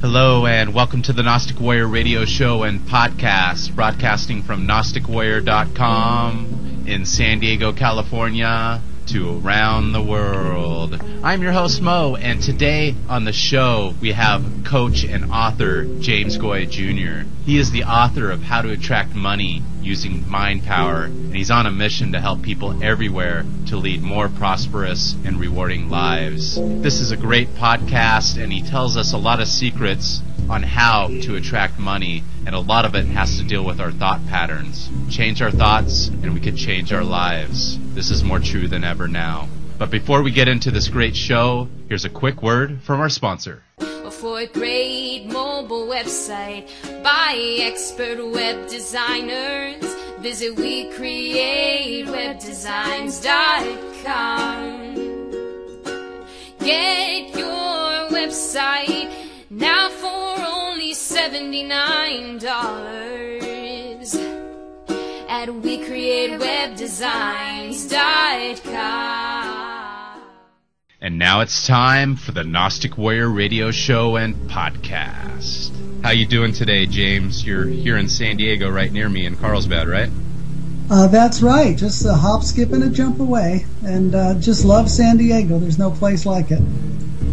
Hello and welcome to the Gnostic Warrior radio show and podcast, broadcasting from GnosticWarrior.com in San Diego, California, to around the world. I'm your host Mo, and today on the show we have coach and author James Goy Jr. He is the author of How to Attract Money Using Mind Power, and he's on a mission to help people everywhere to lead more prosperous and rewarding lives. This is a great podcast, and he tells us a lot of secrets on how to attract money, and a lot of it has to deal with our thought patterns. Change our thoughts, and we can change our lives. This is more true than ever now. But before we get into this great show, here's a quick word from our sponsor. For a great mobile website by expert web designers, visit WeCreateWebDesigns.com. Get your website now for only $79 at WeCreateWebDesigns.com. And now it's time for the Gnostic Warrior radio show and podcast. How you doing today, James? You're here in San Diego, right near me in Carlsbad, right? That's right. Just a hop, skip, and a jump away. And just love San Diego. There's no place like it.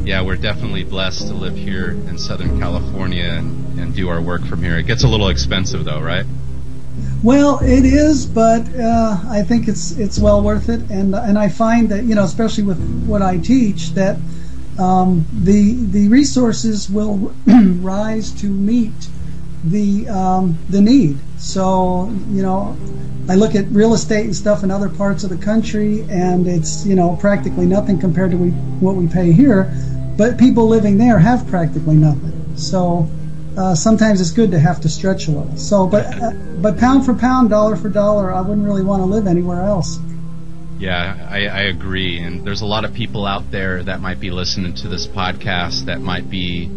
Yeah, we're definitely blessed to live here in Southern California and do our work from here. It gets a little expensive, though, right? Well, it is, but I think it's well worth it, and I find that, you know, especially with what I teach, that the resources will rise to meet the need. So, you know, I look at real estate and stuff in other parts of the country, and it's, you know, practically nothing compared to what we pay here, but people living there have practically nothing. So sometimes it's good to have to stretch a little. So, but pound for pound, dollar for dollar, I wouldn't really want to live anywhere else. Yeah, I agree. And there's a lot of people out there that might be listening to this podcast that might be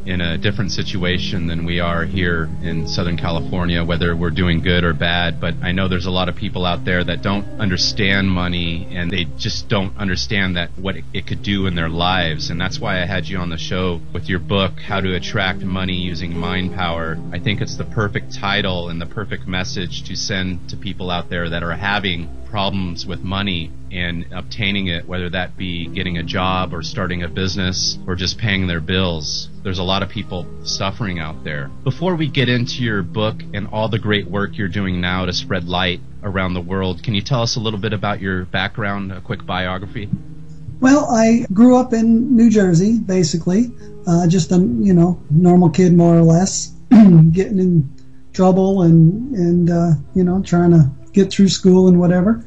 in a different situation than we are here in Southern California, whether we're doing good or bad. But I know there's a lot of people out there that don't understand money, and they just don't understand that what it could do in their lives. And that's why I had you on the show with your book, How to Attract Money Using Mind Power. I think it's the perfect title and the perfect message to send to people out there that are having problems with money and obtaining it, whether that be getting a job or starting a business or just paying their bills. There's a lot of people suffering out there. Before we get into your book and all the great work you're doing now to spread light around the world, can you tell us a little bit about your background, a quick biography? Well, I grew up in New Jersey, basically, just a, you know, normal kid more or less, getting in trouble and you know, trying to get through school and whatever.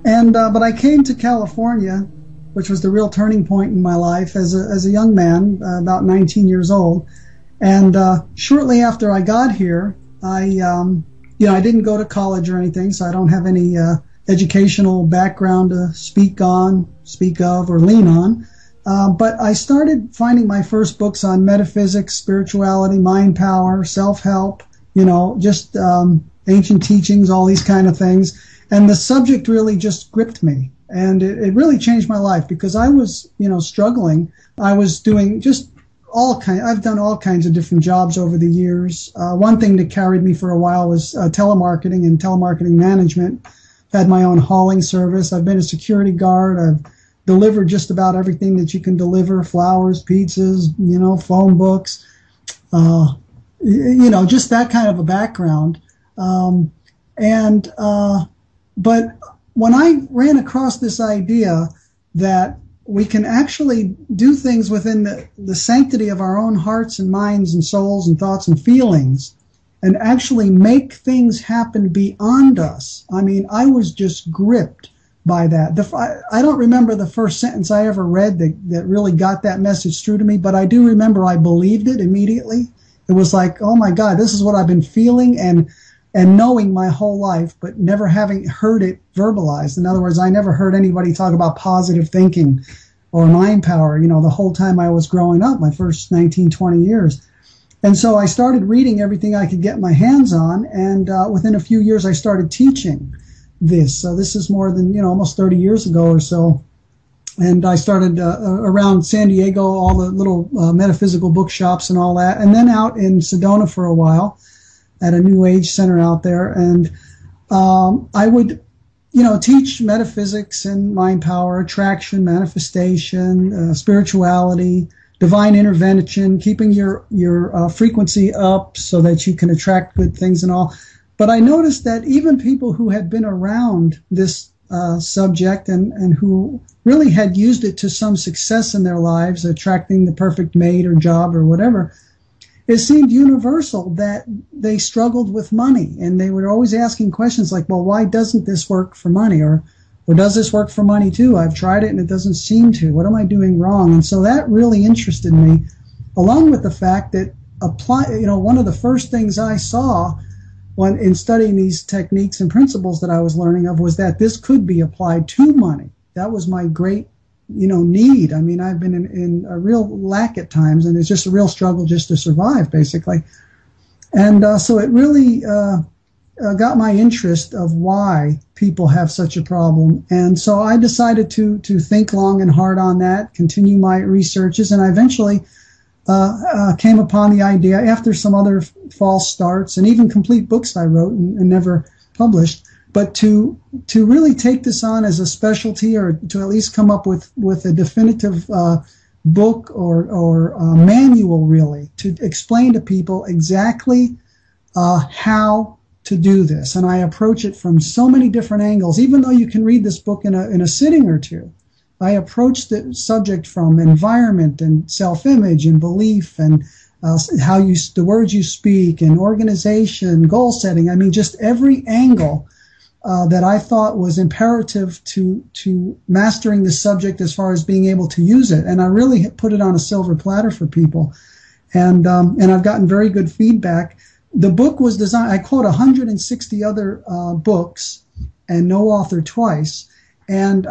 And but I came to California, which was the real turning point in my life as a young man, about 19 years old. And shortly after I got here, I didn't go to college or anything, so I don't have any educational background to speak of, or lean on. But I started finding my first books on metaphysics, spirituality, mind power, self-help, you know, just ancient teachings, all these kind of things. And the subject really just gripped me. And it really changed my life because I was, you know, struggling. I was doing just I've done all kinds of different jobs over the years. One thing that carried me for a while was telemarketing and telemarketing management. Had my own hauling service. I've been a security guard. I've delivered just about everything that you can deliver: flowers, pizzas, you know, phone books, you know, just that kind of a background. But when I ran across this idea that we can actually do things within the sanctity of our own hearts and minds and souls and thoughts and feelings, and actually make things happen beyond us, I mean, I was just gripped by that. I don't remember the first sentence I ever read that really got that message through to me, but I do remember I believed it immediately. It was like, oh my God, this is what I've been feeling and knowing my whole life, but never having heard it verbalized. In other words, I never heard anybody talk about positive thinking or mind power, you know, the whole time I was growing up, my first 19, 20 years. And so I started reading everything I could get my hands on, and within a few years I started teaching this. So this is more than, you know, almost 30 years ago or so. And I started around San Diego, all the little metaphysical bookshops and all that, and then out in Sedona for a while at a New Age center out there. And I would, teach metaphysics and mind power, attraction, manifestation, spirituality, divine intervention, keeping your frequency up so that you can attract good things and all. But I noticed that even people who had been around this subject and who really had used it to some success in their lives, attracting the perfect mate or job or whatever, it seemed universal that they struggled with money. And they were always asking questions like, well, why doesn't this work for money? Or does this work for money too? I've tried it and it doesn't seem to. What am I doing wrong? And so that really interested me, along with the fact that one of the first things I saw when in studying these techniques and principles that I was learning of was that this could be applied to money. That was my great, need. I mean, I've been in a real lack at times, and it's just a real struggle just to survive, basically. And so it really got my interest of why people have such a problem. And so I decided to think long and hard on that, continue my researches, and I eventually came upon the idea, after some other false starts and even complete books I wrote and never published, but to really take this on as a specialty, or to at least come up with a definitive book or manual, really, to explain to people exactly how to do this. And I approach it from so many different angles, even though you can read this book in a sitting or two. I approach the subject from environment and self-image and belief and the words you speak and organization, goal setting. I mean, just every angle that I thought was imperative to mastering the subject as far as being able to use it. And I really put it on a silver platter for people. And I've gotten very good feedback. The book was designed, I quote 160 other books and no author twice. And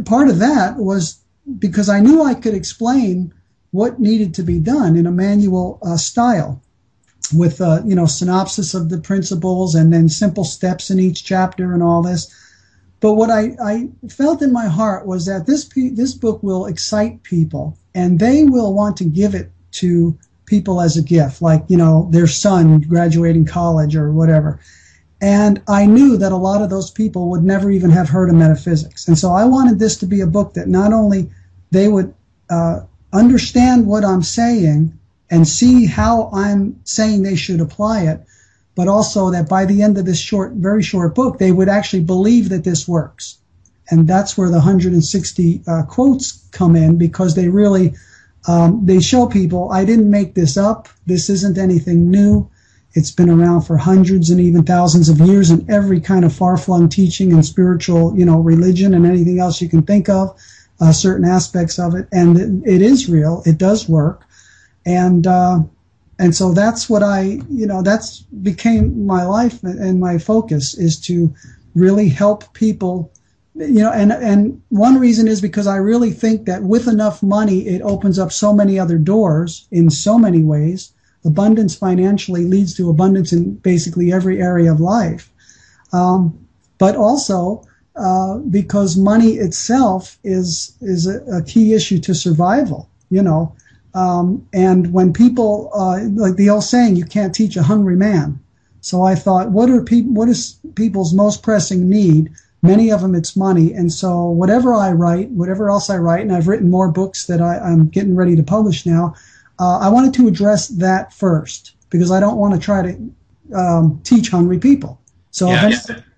part of that was because I knew I could explain what needed to be done in a manual style, with synopsis of the principles and then simple steps in each chapter and all this. But what I felt in my heart was that this book will excite people, and they will want to give it to people as a gift, like their son graduating college or whatever. And I knew that a lot of those people would never even have heard of metaphysics. And so I wanted this to be a book that not only they would understand what I'm saying and see how I'm saying they should apply it, but also that by the end of this very short book, they would actually believe that this works. And that's where the 160 quotes come in, because they really, they show people, I didn't make this up. This isn't anything new. It's been around for hundreds and even thousands of years in every kind of far-flung teaching and spiritual, religion and anything else you can think of, certain aspects of it. And it is real. It does work. And so that's what that's became my life, and my focus is to really help people, and one reason is because I really think that with enough money, it opens up so many other doors in so many ways. Abundance financially leads to abundance in basically every area of life. But also because money itself is a key issue to survival, and when people, like the old saying, you can't teach a hungry man. So I thought, what is people's most pressing need? Many of them, it's money. And so whatever else I write, and I've written more books that I'm getting ready to publish now, I wanted to address that first, because I don't want to try to teach hungry people. So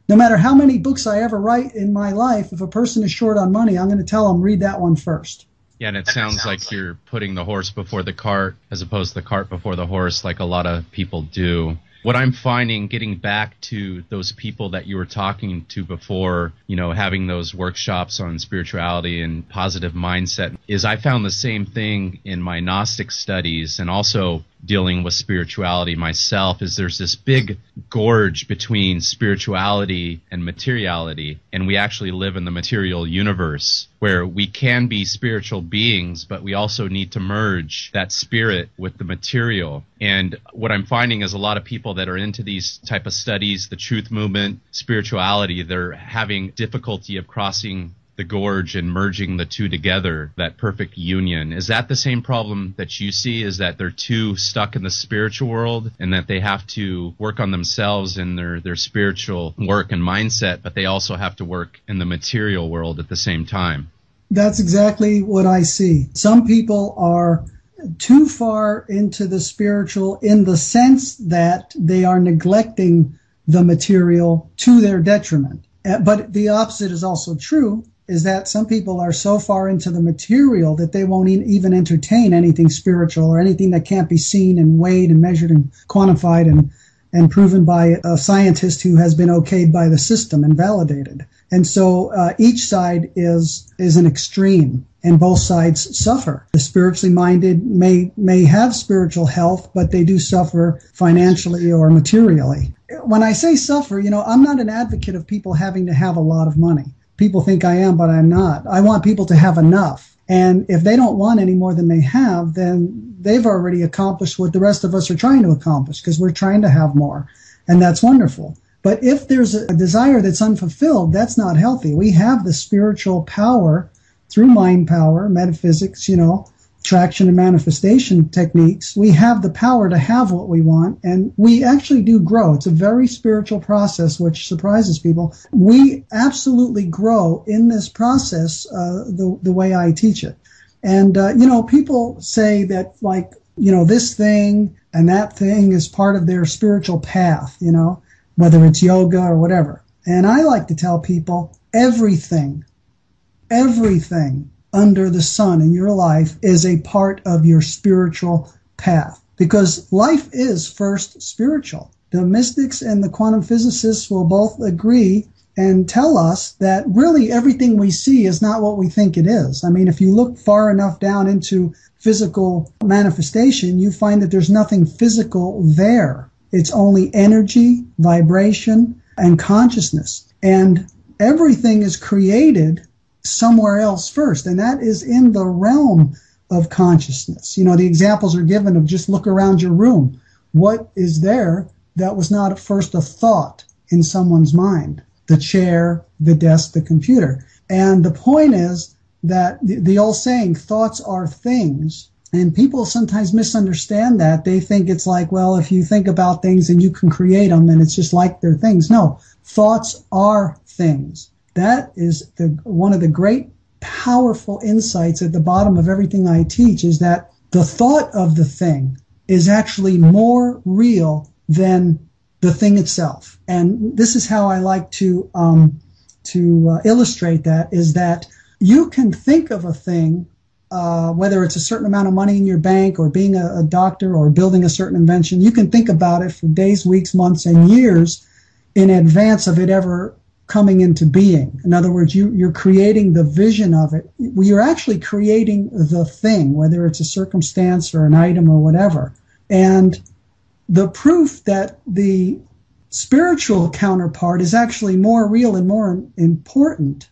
no matter how many books I ever write in my life, if a person is short on money, I'm going to tell them, read that one first. Yeah, and it sounds like you're putting the horse before the cart as opposed to the cart before the horse, like a lot of people do. What I'm finding, getting back to those people that you were talking to before, having those workshops on spirituality and positive mindset, is I found the same thing in my Gnostic studies, and also dealing with spirituality myself, is there's this big gorge between spirituality and materiality, and we actually live in the material universe where we can be spiritual beings, but we also need to merge that spirit with the material. And what I'm finding is a lot of people that are into these type of studies, the truth movement, spirituality, they're having difficulty of crossing the gorge and merging the two together, that perfect union. Is that the same problem that you see, is that they're too stuck in the spiritual world and that they have to work on themselves in their spiritual work and mindset, but they also have to work in the material world at the same time? That's exactly what I see. Some people are too far into the spiritual in the sense that they are neglecting the material to their detriment. But the opposite is also true, is that some people are so far into the material that they won't even entertain anything spiritual or anything that can't be seen and weighed and measured and quantified and proven by a scientist who has been okayed by the system and validated. And so each side is an extreme, and both sides suffer. The spiritually minded may have spiritual health, but they do suffer financially or materially. When I say suffer, I'm not an advocate of people having to have a lot of money. People think I am, but I'm not. I want people to have enough. And if they don't want any more than they have, then they've already accomplished what the rest of us are trying to accomplish, because we're trying to have more. And that's wonderful. But if there's a desire that's unfulfilled, that's not healthy. We have the spiritual power through mind power, metaphysics, traction and manifestation techniques. We have the power to have what we want, and we actually do grow. It's a very spiritual process, which surprises people. We absolutely grow in this process the way I teach it. And, people say that, this thing and that thing is part of their spiritual path, whether it's yoga or whatever. And I like to tell people everything under the sun in your life is a part of your spiritual path, because life is first spiritual. The mystics and the quantum physicists will both agree and tell us that really everything we see is not what we think it is. I mean, if you look far enough down into physical manifestation, you find that there's nothing physical there. It's only energy, vibration, and consciousness. And everything is created somewhere else first, and that is in the realm of consciousness. The examples are given of just look around your room. What is there that was not at first a thought in someone's mind? The chair, the desk, the computer. And the point is that the old saying, thoughts are things, and people sometimes misunderstand that. They think it's like, well, if you think about things and you can create them, and it's just like they're things. No, thoughts are things. That is one of the great, powerful insights at the bottom of everything I teach, is that the thought of the thing is actually more real than the thing itself. And this is how I like to illustrate that, is that you can think of a thing, whether it's a certain amount of money in your bank or being a doctor or building a certain invention, you can think about it for days, weeks, months, and years in advance of it ever coming into being. In other words, you're creating the vision of it. You're actually creating the thing, whether it's a circumstance or an item or whatever. And the proof that the spiritual counterpart is actually more real and more important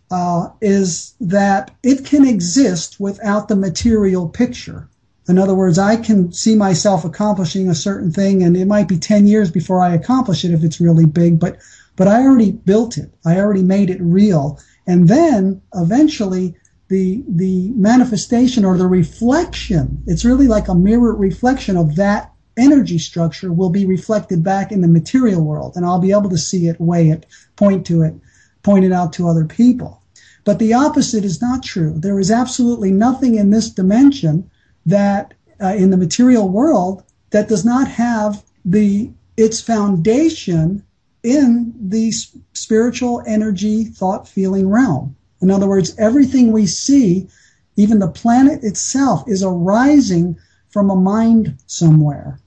is that it can exist without the material picture. In other words, I can see myself accomplishing a certain thing, and it might be 10 years before I accomplish it if it's really big, but I already built it. I already made it real. And then eventually the manifestation or the reflection, it's really like a mirror reflection of that energy structure, will be reflected back in the material world. And I'll be able to see it, weigh it, point it out to other people. But the opposite is not true. There is absolutely nothing in this dimension that in the material world that does not have its foundation in the spiritual energy, thought, feeling realm. In other words, everything we see, even the planet itself, is arising from a mind somewhere.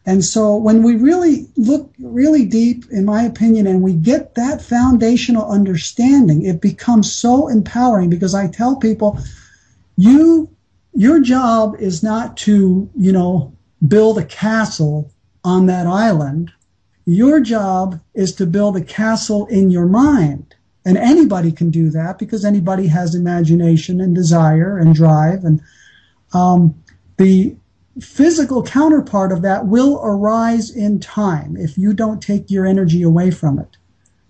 And so when we really look really deep, in my opinion, and we get that foundational understanding, it becomes so empowering, because I tell people, your job is not to, build a castle on that island. Your job is to build a castle in your mind. And anybody can do that, because anybody has imagination and desire and drive. And the physical counterpart of that will arise in time if you don't take your energy away from it.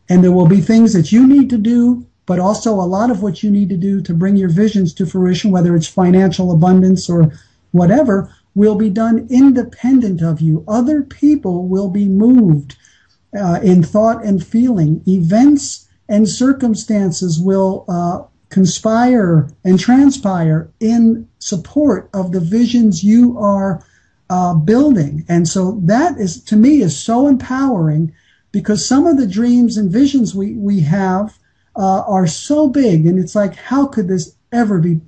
And there will be things that you need to do, but also a lot of what you need to do to bring your visions to fruition, whether it's financial abundance or whatever, will be done independent of you. Other people will be moved in thought and feeling. Events and circumstances will conspire and transpire in support of the visions you are building. And so that is, to me, is so empowering, because some of the dreams and visions we have are so big, and it's like, how could this ever be,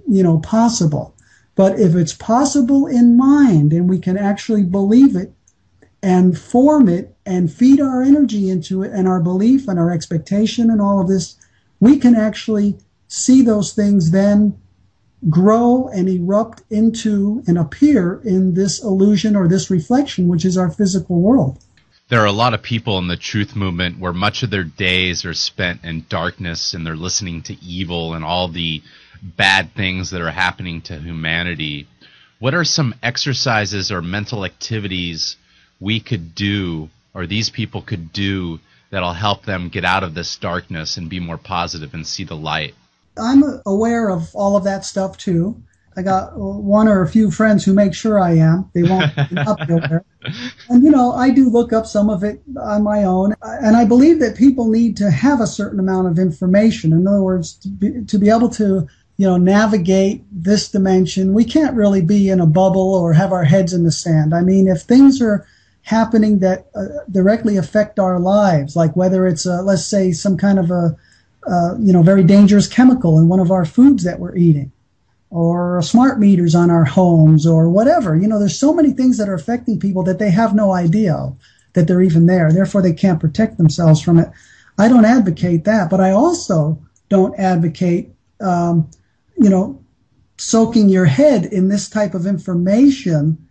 possible? But if it's possible in mind, and we can actually believe it and form it and feed our energy into it and our belief and our expectation and all of this, we can actually see those things then grow and erupt into and appear in this illusion or this reflection, which is our physical world. There are a lot of people in the truth movement where much of their days are spent in darkness, and they're listening to evil and all the bad things that are happening to humanity. What are some exercises or mental activities we could do, or these people could do, that'll help them get out of this darkness and be more positive and see the light? I'm aware of all of that stuff too. I got one or a few friends who make sure I am. They won't up there. And, I do look up some of it on my own. And I believe that people need to have a certain amount of information. In other words, to be able to, navigate this dimension, we can't really be in a bubble or have our heads in the sand. I mean, if things are happening that directly affect our lives, like whether it's, let's say, some kind of a very dangerous chemical in one of our foods that we're eating, or smart meters on our homes, or whatever. There's so many things that are affecting people that they have no idea that they're even there. Therefore, they can't protect themselves from it. I don't advocate that, but I also don't advocate, soaking your head in this type of information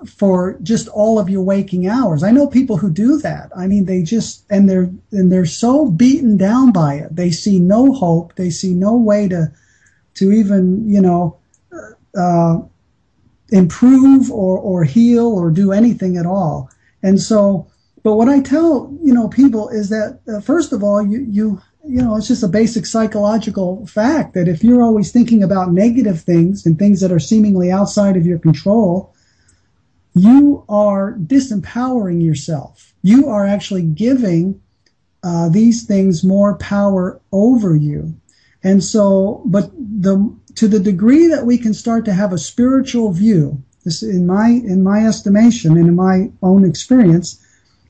for just all of your waking hours. I know people who do that. I mean, they're so beaten down by it. They see no hope. They see no way to even, improve or heal or do anything at all. And so, but what I tell, people is that, first of all, it's just a basic psychological fact that if you're always thinking about negative things and things that are seemingly outside of your control, you are disempowering yourself. You are actually giving these things more power over you. And so, but to the degree that we can start to have a spiritual view, this in my estimation and in my own experience,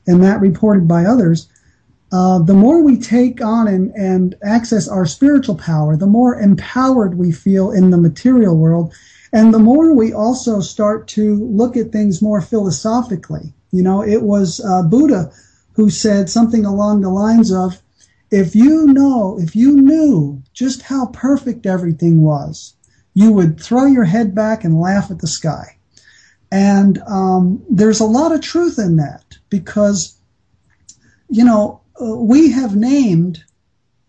and that reported by others, the more we take on and access our spiritual power, the more empowered we feel in the material world, and the more we also start to look at things more philosophically. It was Buddha who said something along the lines of, if you knew just how perfect everything was, you would throw your head back and laugh at the sky. And there's a lot of truth in that, because, we have named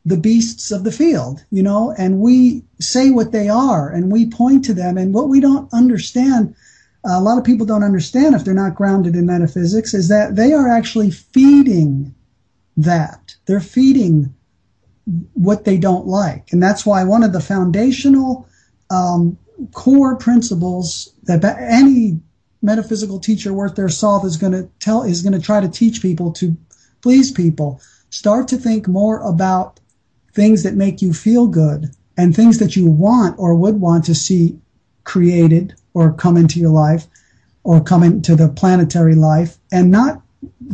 the beasts of the field, and we say what they are, and we point to them. And what we don't understand, a lot of people don't understand if they're not grounded in metaphysics, is that they are actually feeding that. They're feeding what they don't like. And that's why one of the foundational core principles that any metaphysical teacher worth their salt is going to try to teach people to please people. Start to think more about things that make you feel good and things that you want or would want to see created or come into your life or come into the planetary life, and not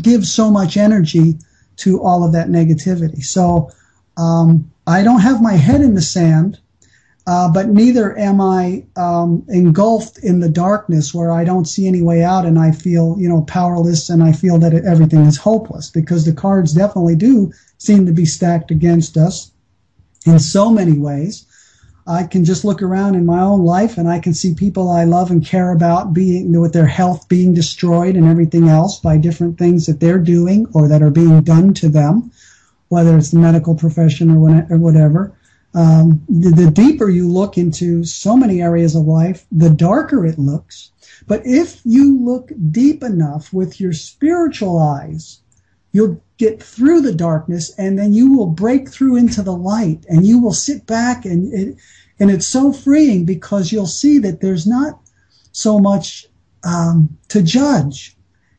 give so much energy to all of that negativity. So I don't have my head in the sand, but neither am I engulfed in the darkness where I don't see any way out and I feel, powerless, and I feel that everything is hopeless, because the cards definitely do seem to be stacked against us in so many ways. I can just look around in my own life and I can see people I love and care about with their health being destroyed and everything else by different things that they're doing or that are being done to them, whether it's the medical profession or whatever. The deeper you look into so many areas of life, the darker it looks. But if you look deep enough with your spiritual eyes, you'll get through the darkness, and then you will break through into the light, and you will sit back, and it's so freeing, because you'll see that there's not so much to judge.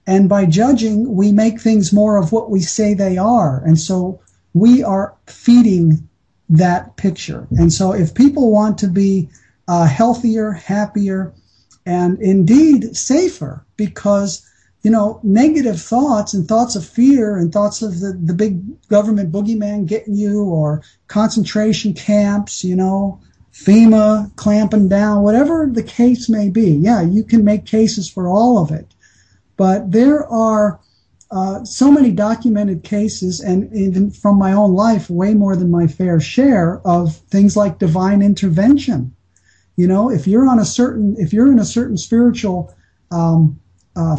And by judging, we make things more of what we say they are. And so we are feeding that picture. And so if people want to be healthier, happier, and indeed safer, because, negative thoughts and thoughts of fear and thoughts of the big government boogeyman getting you, or concentration camps, FEMA clamping down, whatever the case may be. Yeah, you can make cases for all of it. But there are so many documented cases, and even from my own life, way more than my fair share of things like divine intervention. If you're in a certain spiritual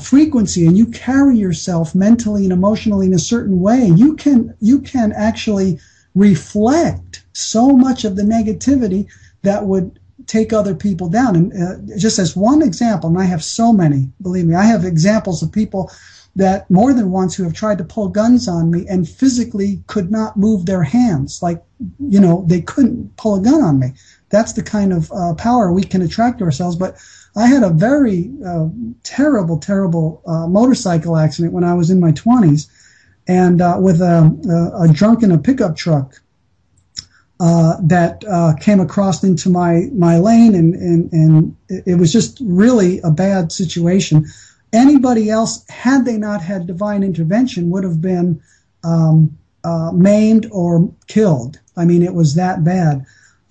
frequency, and you carry yourself mentally and emotionally in a certain way, you can actually reflect so much of the negativity that would take other people down. And just as one example, and I have so many, believe me, I have examples of people that more than once who have tried to pull guns on me and physically could not move their hands. Like, they couldn't pull a gun on me. That's the kind of power we can attract to ourselves. But I had a very terrible motorcycle accident when I was in my 20s, and with a drunk in a pickup truck that came across into my lane, and it was just really a bad situation. Anybody else, had they not had divine intervention, would have been maimed or killed. I mean, it was that bad.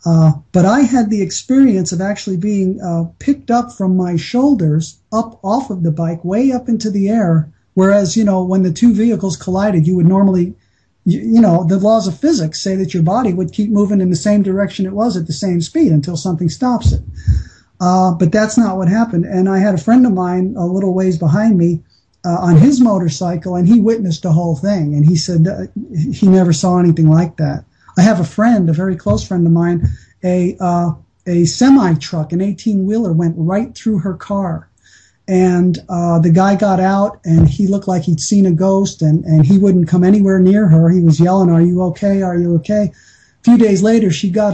But I had the experience of actually being picked up from my shoulders up off of the bike, way up into the air, whereas, when the two vehicles collided, you would normally, the laws of physics say that your body would keep moving in the same direction it was at the same speed until something stops it. But that's not what happened. And I had a friend of mine a little ways behind me on his motorcycle, and he witnessed the whole thing. And he said that he never saw anything like that. I have a friend, a very close friend of mine, a semi-truck, an 18-wheeler, went right through her car. And the guy got out, and he looked like he'd seen a ghost, and he wouldn't come anywhere near her. He was yelling, "Are you okay? Are you okay?" A few days later, she got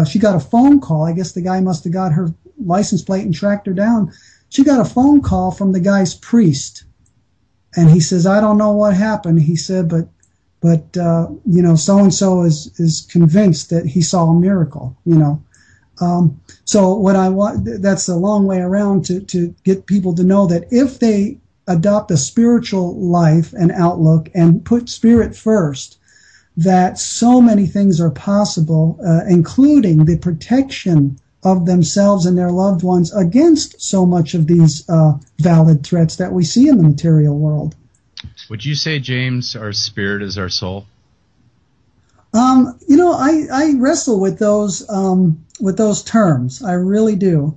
she got a phone call. I guess the guy must have got her license plate and tracked her down. She got a phone call from the guy's priest, and he says, "I don't know what happened." He said, but so and so is convinced that he saw a miracle. So what I want, that's a long way around to get people to know that if they adopt a spiritual life and outlook and put spirit first, that so many things are possible, including the protection of themselves and their loved ones against so much of these valid threats that we see in the material world. Would you say, James, our spirit is our soul? I wrestle with those terms. I really do.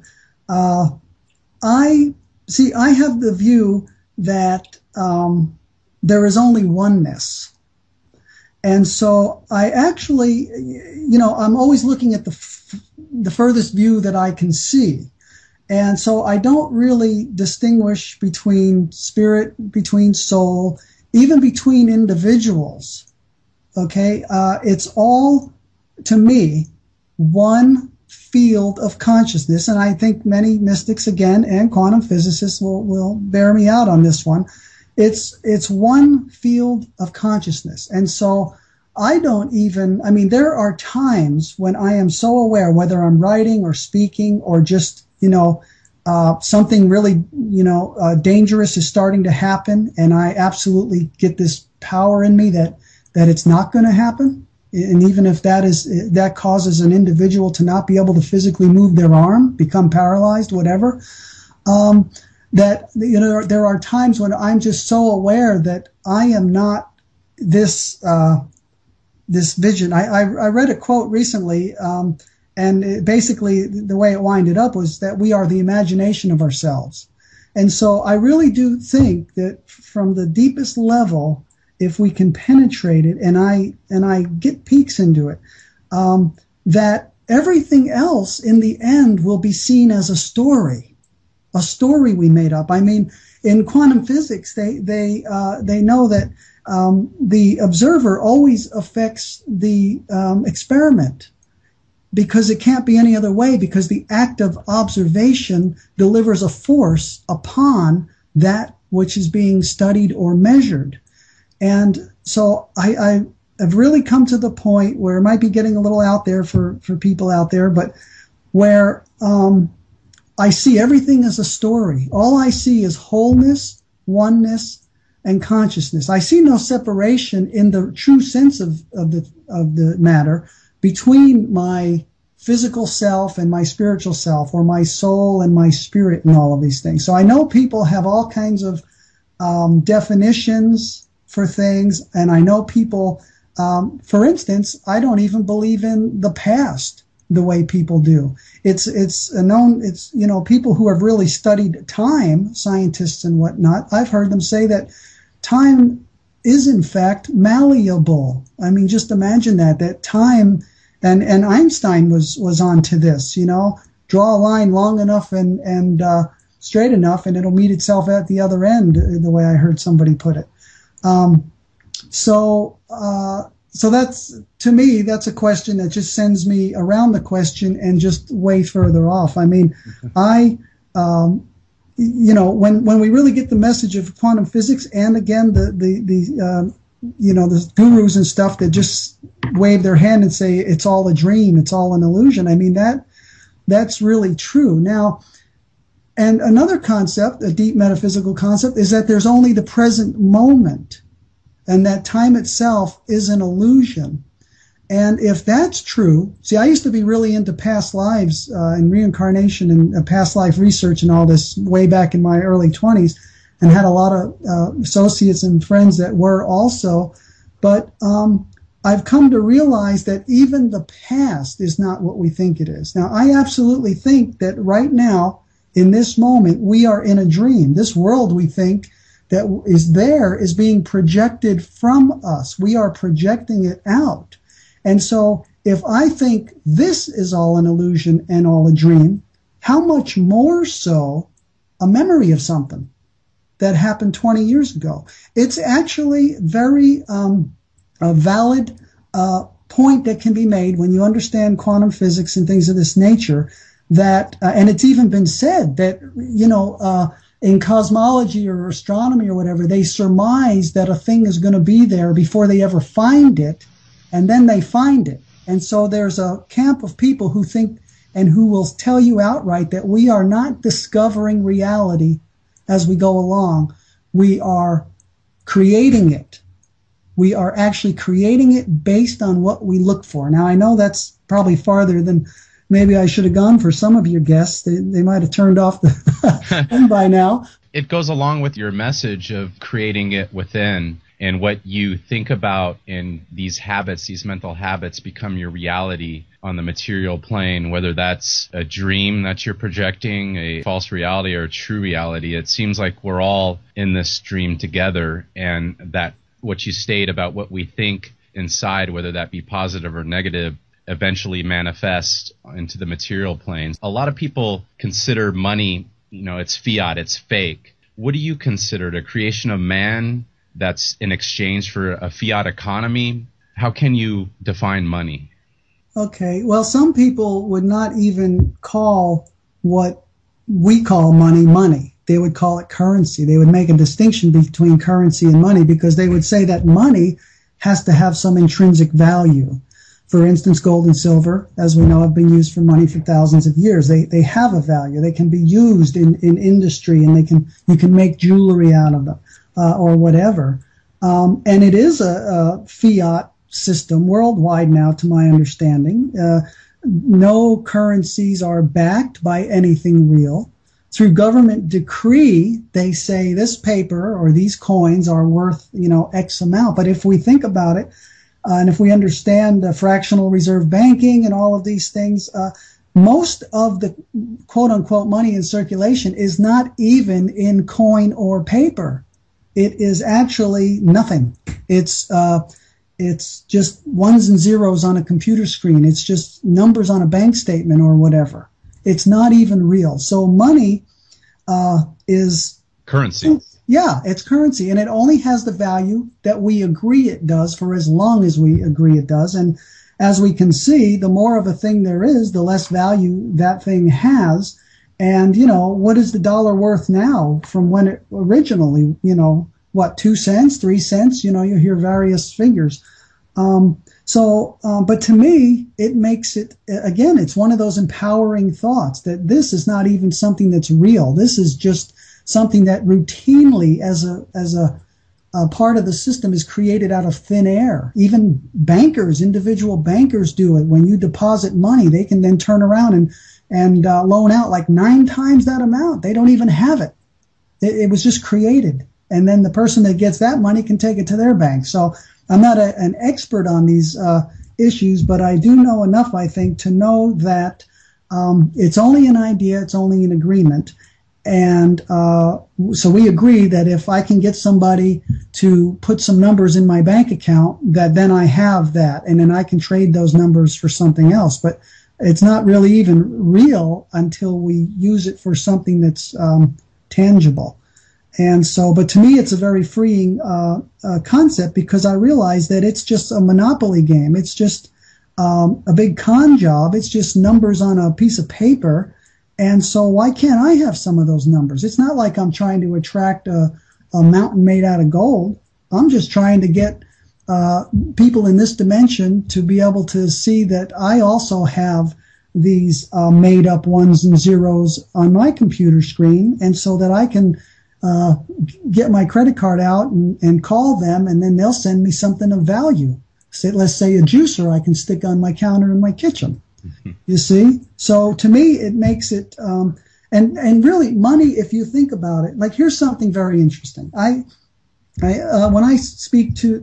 I have the view that there is only oneness. And so I actually, I'm always looking at the furthest view that I can see. And so I don't really distinguish between spirit, between soul, even between individuals. Okay? It's all, to me, one field of consciousness. And I think many mystics, again, and quantum physicists will bear me out on this one. It's one field of consciousness. And so there are times when I am so aware, whether I'm writing or speaking or just, something really, dangerous is starting to happen, and I absolutely get this power in me that it's not going to happen. And even if that causes an individual to not be able to physically move their arm, become paralyzed, whatever, there are times when I'm just so aware that I am not this vision. I read a quote recently, and basically the way it winded up was that we are the imagination of ourselves. And so I really do think that from the deepest level, if we can penetrate it, and I get peeks into it, that everything else in the end will be seen as a story we made up. I mean, in quantum physics, they know that the observer always affects the experiment, because it can't be any other way, because the act of observation delivers a force upon that which is being studied or measured. And so I have really come to the point where it might be getting a little out there for people out there, but where I see everything as a story. All I see is wholeness, oneness, and consciousness. I see no separation in the true sense of the matter between my physical self and my spiritual self, or my soul and my spirit, and all of these things. So I know people have all kinds of definitions for things, and I know people, for instance, I don't even believe in the past the way people do. It's people who have really studied time, scientists and whatnot, I've heard them say that time is in fact malleable. I mean, just imagine that time, and Einstein was onto this, draw a line long enough and straight enough, and it'll meet itself at the other end, the way I heard somebody put it. So that's, to me, that's a question that just sends me around the question and just way further off. I mean, when we really get the message of quantum physics, and again, the gurus and stuff that just wave their hand and say it's all a dream, it's all an illusion. I mean, that's really true. Now, and another concept, a deep metaphysical concept, is that there's only the present moment, and that time itself is an illusion. And if that's true, see, I used to be really into past lives and reincarnation and past life research and all this way back in my early 20s, and had a lot of associates and friends that were also. But I've come to realize that even the past is not what we think it is. Now, I absolutely think that right now, in this moment, we are in a dream. This world we think that is there is being projected from us. We are projecting it out. And so if I think this is all an illusion and all a dream, how much more so a memory of something that happened 20 years ago? It's actually very a valid point that can be made when you understand quantum physics and things of this nature, that, and it's even been said that, in cosmology or astronomy or whatever, they surmise that a thing is going to be there before they ever find it, and then they find it. And so there's a camp of people who think and who will tell you outright that we are not discovering reality as we go along. We are creating it. We are actually creating it based on what we look for. Now, I know that's probably farther than maybe I should have gone for some of your guests. They might have turned off the thing by now. It goes along with your message of creating it within, and what you think about in these habits, these mental habits, become your reality on the material plane, whether that's a dream that you're projecting, a false reality, or a true reality. It seems like we're all in this dream together, and that what you state about what we think inside, whether that be positive or negative, eventually manifest into the material planes. A lot of people consider money, it's fiat, it's fake. What do you consider the creation of man that's in exchange for a fiat economy? How can you define money? Okay, well, some people would not even call what we call money. They would call it currency. They would make a distinction between currency and money, because they would say that money has to have some intrinsic value. For instance, gold and silver, as we know, have been used for money for thousands of years. They have a value. They can be used in industry, and you can make jewelry out of them or whatever. And it is a fiat system worldwide now, to my understanding. No currencies are backed by anything real. Through government decree, they say this paper or these coins are worth, X amount. But if we think about it, and if we understand fractional reserve banking and all of these things, most of the quote-unquote money in circulation is not even in coin or paper. It is actually nothing. It's just ones and zeros on a computer screen. It's just numbers on a bank statement or whatever. It's not even real. So money is currency. Yeah, it's currency, and it only has the value that we agree it does for as long as we agree it does. And as we can see, the more of a thing there is, the less value that thing has. And, what is the dollar worth now from when it originally, 2 cents, 3 cents, you hear various figures. But to me, it makes it, again, it's one of those empowering thoughts that this is not even something that's real. This is just something that routinely as a part of the system is created out of thin air. Even bankers, individual bankers do it. When you deposit money, they can then turn around and loan out like 9 times that amount. They don't even have it. It was just created. And then the person that gets that money can take it to their bank. So I'm not an expert on these issues, but I do know enough, I think, to know that it's only an idea, it's only an agreement. And so we agree that if I can get somebody to put some numbers in my bank account, that then I have that, and then I can trade those numbers for something else. But it's not really even real until we use it for something that's tangible. And so, but to me, it's a very freeing concept, because I realize that it's just a monopoly game. It's just a big con job. It's just numbers on a piece of paper. And so why can't I have some of those numbers? It's not like I'm trying to attract a mountain made out of gold. I'm just trying to get people in this dimension to be able to see that I also have these made up ones and zeros on my computer screen, and so that I can get my credit card out and call them, and then they'll send me something of value. Let's say a juicer I can stick on my counter in my kitchen. You see? So to me, it makes it, and really money, if you think about it, like here's something very interesting. When I speak to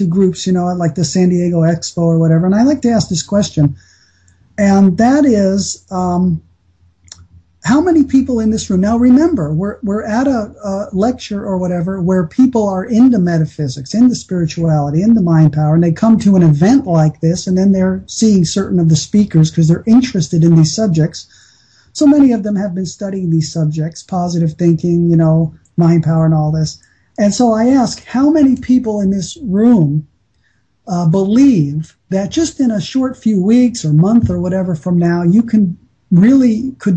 groups, like the San Diego Expo or whatever, and I like to ask this question, and that is, how many people in this room, now remember, we're at a lecture or whatever where people are into metaphysics, into spirituality, into mind power, and they come to an event like this, and then they're seeing certain of the speakers because they're interested in these subjects. So many of them have been studying these subjects, positive thinking, mind power and all this. And so I ask, how many people in this room believe that just in a short few weeks or month or whatever from now, you could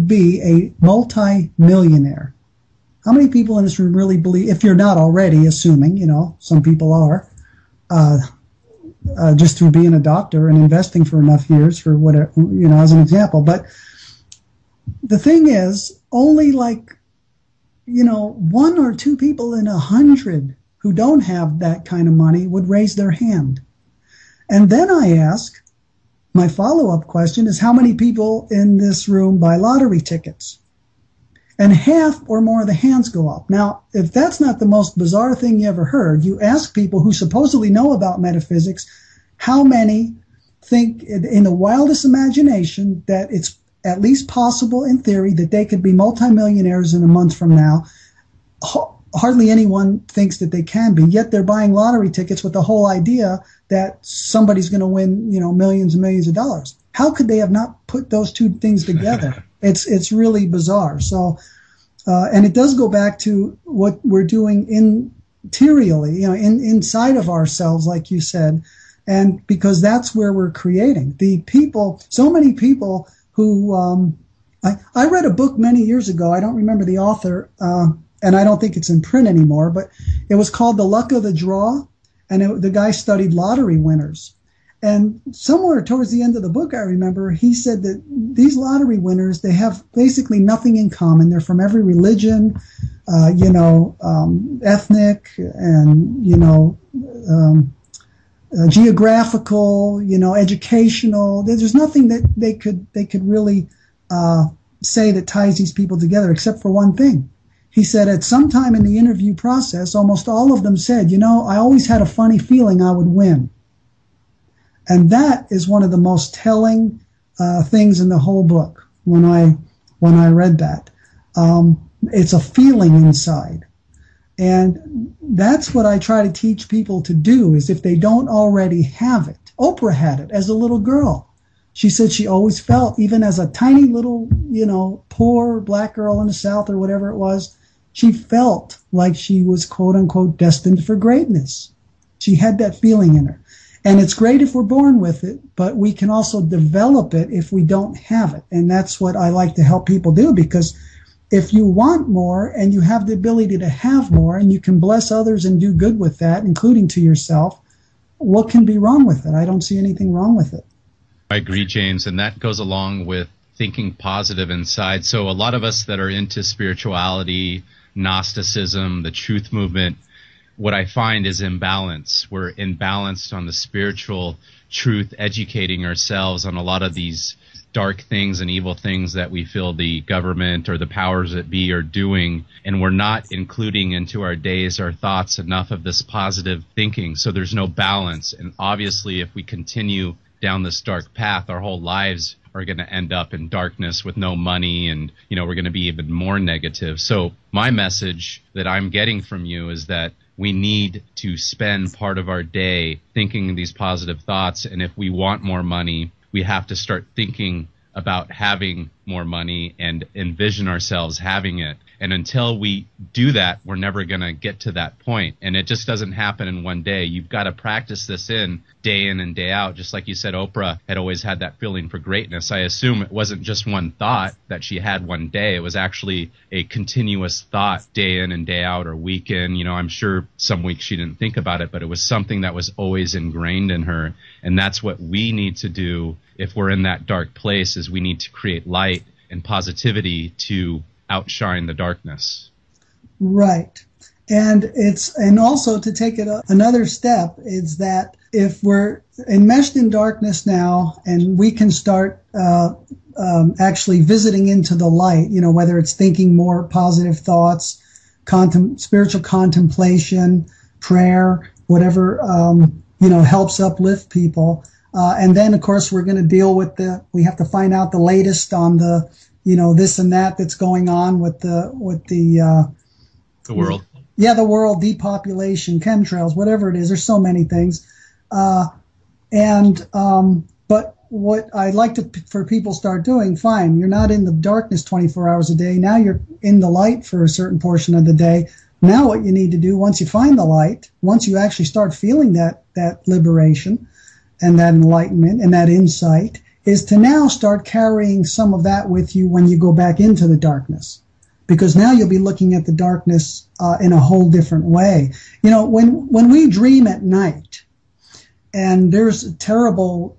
be a multi-millionaire? How many people in this room really believe, if you're not already, assuming, some people are, just through being a doctor and investing for enough years for whatever, as an example. But the thing is, only 1 or 2 people in 100 who don't have that kind of money would raise their hand. And then I ask, my follow-up question is, how many people in this room buy lottery tickets? And half or more of the hands go up. Now, if that's not the most bizarre thing you ever heard, you ask people who supposedly know about metaphysics, how many think in the wildest imagination that it's at least possible in theory that they could be multimillionaires in a month from now. Hardly anyone thinks that they can be, yet they're buying lottery tickets with the whole idea that somebody's going to win, millions and millions of dollars. How could they have not put those two things together? It's really bizarre. So, and it does go back to what we're doing interiorly, inside of ourselves, like you said, and because that's where we're creating. So many people who, I read a book many years ago, I don't remember the author, and I don't think it's in print anymore, but it was called The Luck of the Draw, and the guy studied lottery winners. And somewhere towards the end of the book, I remember, he said that these lottery winners, they have basically nothing in common. They're from every religion, ethnic and, geographical, educational. There's nothing that they could really say that ties these people together except for one thing. He said at some time in the interview process, almost all of them said, I always had a funny feeling I would win. And that is one of the most telling things in the whole book when I read that. It's a feeling inside. And that's what I try to teach people to do, is if they don't already have it. Oprah had it as a little girl. She said she always felt, even as a tiny little, poor black girl in the South or whatever it was, she felt like she was, quote unquote, destined for greatness. She had that feeling in her. And it's great if we're born with it, but we can also develop it if we don't have it. And that's what I like to help people do, because if you want more and you have the ability to have more and you can bless others and do good with that, including to yourself, what can be wrong with it? I don't see anything wrong with it. I agree, James, and that goes along with thinking positive inside. So a lot of us that are into spirituality, Gnosticism, the truth movement, what I find is imbalance. We're imbalanced on the spiritual truth, educating ourselves on a lot of these dark things and evil things that we feel the government or the powers that be are doing, and we're not including into our days, our thoughts, enough of this positive thinking. So there's no balance. And obviously, if we continue down this dark path, our whole lives are going to end up in darkness with no money, and we're going to be even more negative. So my message that I'm getting from you is that we need to spend part of our day thinking these positive thoughts, and if we want more money, we have to start thinking about having more money and envision ourselves having it. And until we do that, we're never going to get to that point. And it just doesn't happen in one day. You've got to practice this in and day out. Just like you said, Oprah had always had that feeling for greatness. I assume it wasn't just one thought that she had one day. It was actually a continuous thought day in and day out, or week in. I'm sure some weeks she didn't think about it, but it was something that was always ingrained in her. And that's what we need to do if we're in that dark place, is we need to create light and positivity to outshine the darkness. Right. And also to take it another step is that if we're enmeshed in darkness now and we can start actually visiting into the light, whether it's thinking more positive thoughts, spiritual contemplation, prayer, whatever, helps uplift people. And then, of course, we're going to deal with we have to find out the latest on the, this and that's going on with the world. Yeah, the world, depopulation, chemtrails, whatever it is. There's so many things. But what I'd like for people to start doing, fine, you're not in the darkness 24 hours a day. Now you're in the light for a certain portion of the day. Now what you need to do, once you find the light, once you actually start feeling that liberation and that enlightenment and that insight, is to now start carrying some of that with you when you go back into the darkness. Because now you'll be looking at the darkness in a whole different way. When we dream at night and there's terrible,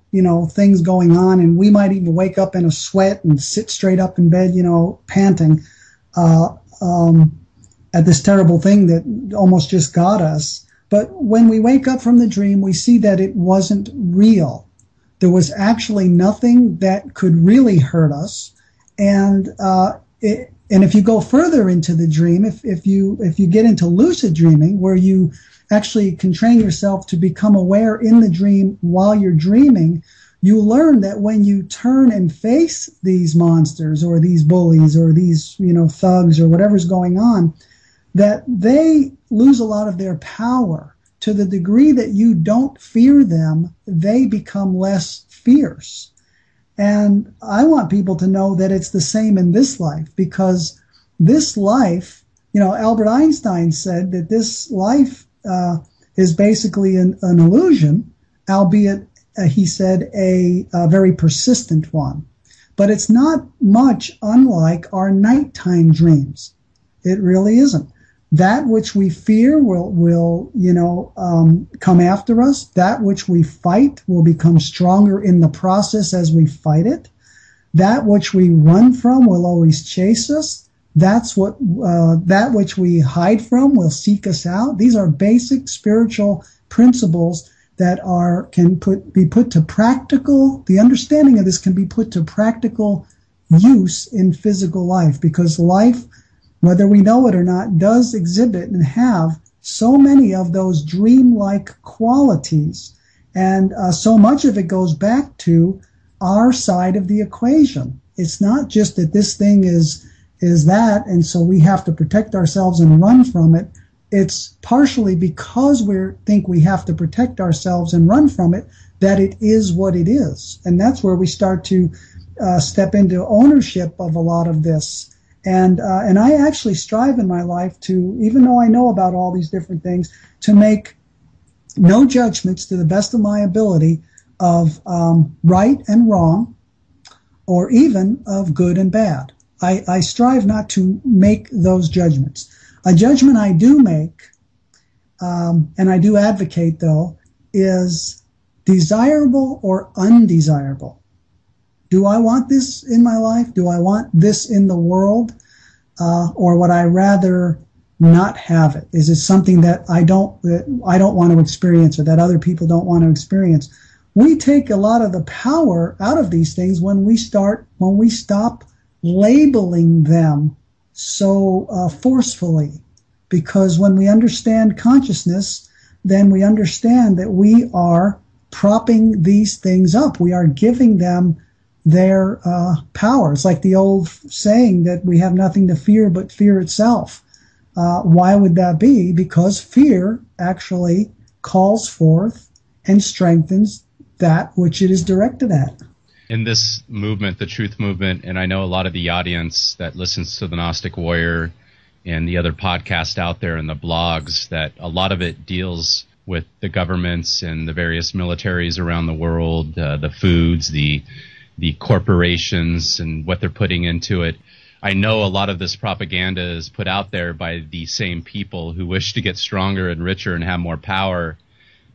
things going on, and we might even wake up in a sweat and sit straight up in bed, panting at this terrible thing that almost just got us. But when we wake up from the dream, we see that it wasn't real. There was actually nothing that could really hurt us. And if you go further into the dream, if you get into lucid dreaming, where you actually can train yourself to become aware in the dream while you're dreaming, you learn that when you turn and face these monsters or these bullies or these, thugs or whatever's going on, that they lose a lot of their power. To the degree that you don't fear them, they become less fierce. And I want people to know that it's the same in this life, because this life, Albert Einstein said that this life is basically an illusion, albeit, he said, a very persistent one. But it's not much unlike our nighttime dreams. It really isn't. That which we fear will come after us. That which we fight will become stronger in the process as we fight it. That which we run from will always chase us. That which we hide from will seek us out. These are basic spiritual principles that can be put to practical. The understanding of this can be put to practical use in physical life, because life, whether we know it or not, does exhibit and have so many of those dreamlike qualities. And so much of it goes back to our side of the equation. It's not just that this thing is that, and so we have to protect ourselves and run from it. It's partially because we think we have to protect ourselves and run from it that it is what it is. And that's where we start to step into ownership of a lot of this. And I actually strive in my life to, even though I know about all these different things, to make no judgments to the best of my ability of right and wrong, or even of good and bad. I strive not to make those judgments. A judgment I do make, and I do advocate, though, is desirable or undesirable. Do I want this in my life? Do I want this in the world? Or would I rather not have it? Is it something that I don't want to experience, or that other people don't want to experience? We take a lot of the power out of these things when we stop labeling them so forcefully. Because when we understand consciousness, then we understand that we are propping these things up. We are giving them their power. It's like the old saying that we have nothing to fear but fear itself. Why would that be? Because fear actually calls forth and strengthens that which it is directed at. In this movement, the Truth Movement, and I know a lot of the audience that listens to the Gnostic Warrior and the other podcasts out there and the blogs, that a lot of it deals with the governments and the various militaries around the world, the foods, the corporations and what they're putting into it. I know a lot of this propaganda is put out there by the same people who wish to get stronger and richer and have more power.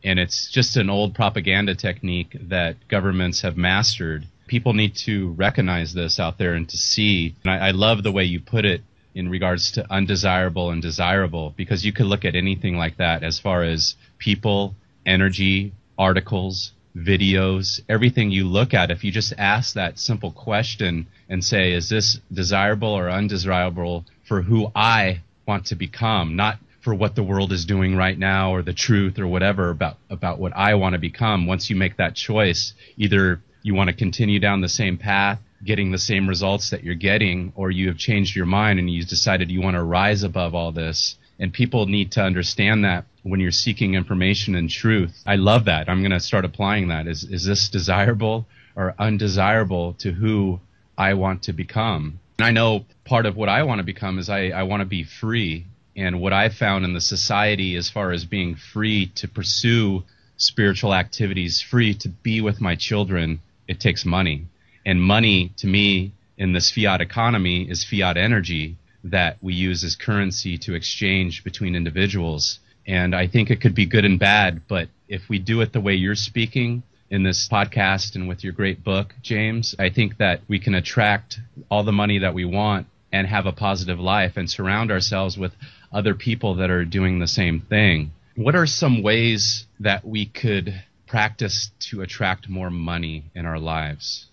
And it's just an old propaganda technique that governments have mastered. People need to recognize this out there and to see. And I love the way you put it in regards to undesirable and desirable, because you could look at anything like that as far as people, energy, articles, videos, everything you look at. If you just ask that simple question and say, is this desirable or undesirable for who I want to become, not for what the world is doing right now or the truth or whatever about what I want to become. Once you make that choice, either you want to continue down the same path, getting the same results that you're getting, or you have changed your mind and you decided you want to rise above all this. And people need to understand that when you're seeking information and truth. I love that. I'm going to start applying that. Is this desirable or undesirable to who I want to become? And I know part of what I want to become is I want to be free. And what I've found in the society as far as being free to pursue spiritual activities, free to be with my children, it takes money. And money, to me, in this fiat economy is fiat energy that we use as currency to exchange between individuals. And I think it could be good and bad, but if we do it the way you're speaking in this podcast and with your great book, James, I think that we can attract all the money that we want and have a positive life and surround ourselves with other people that are doing the same thing. What are some ways that we could practice to attract more money in our lives,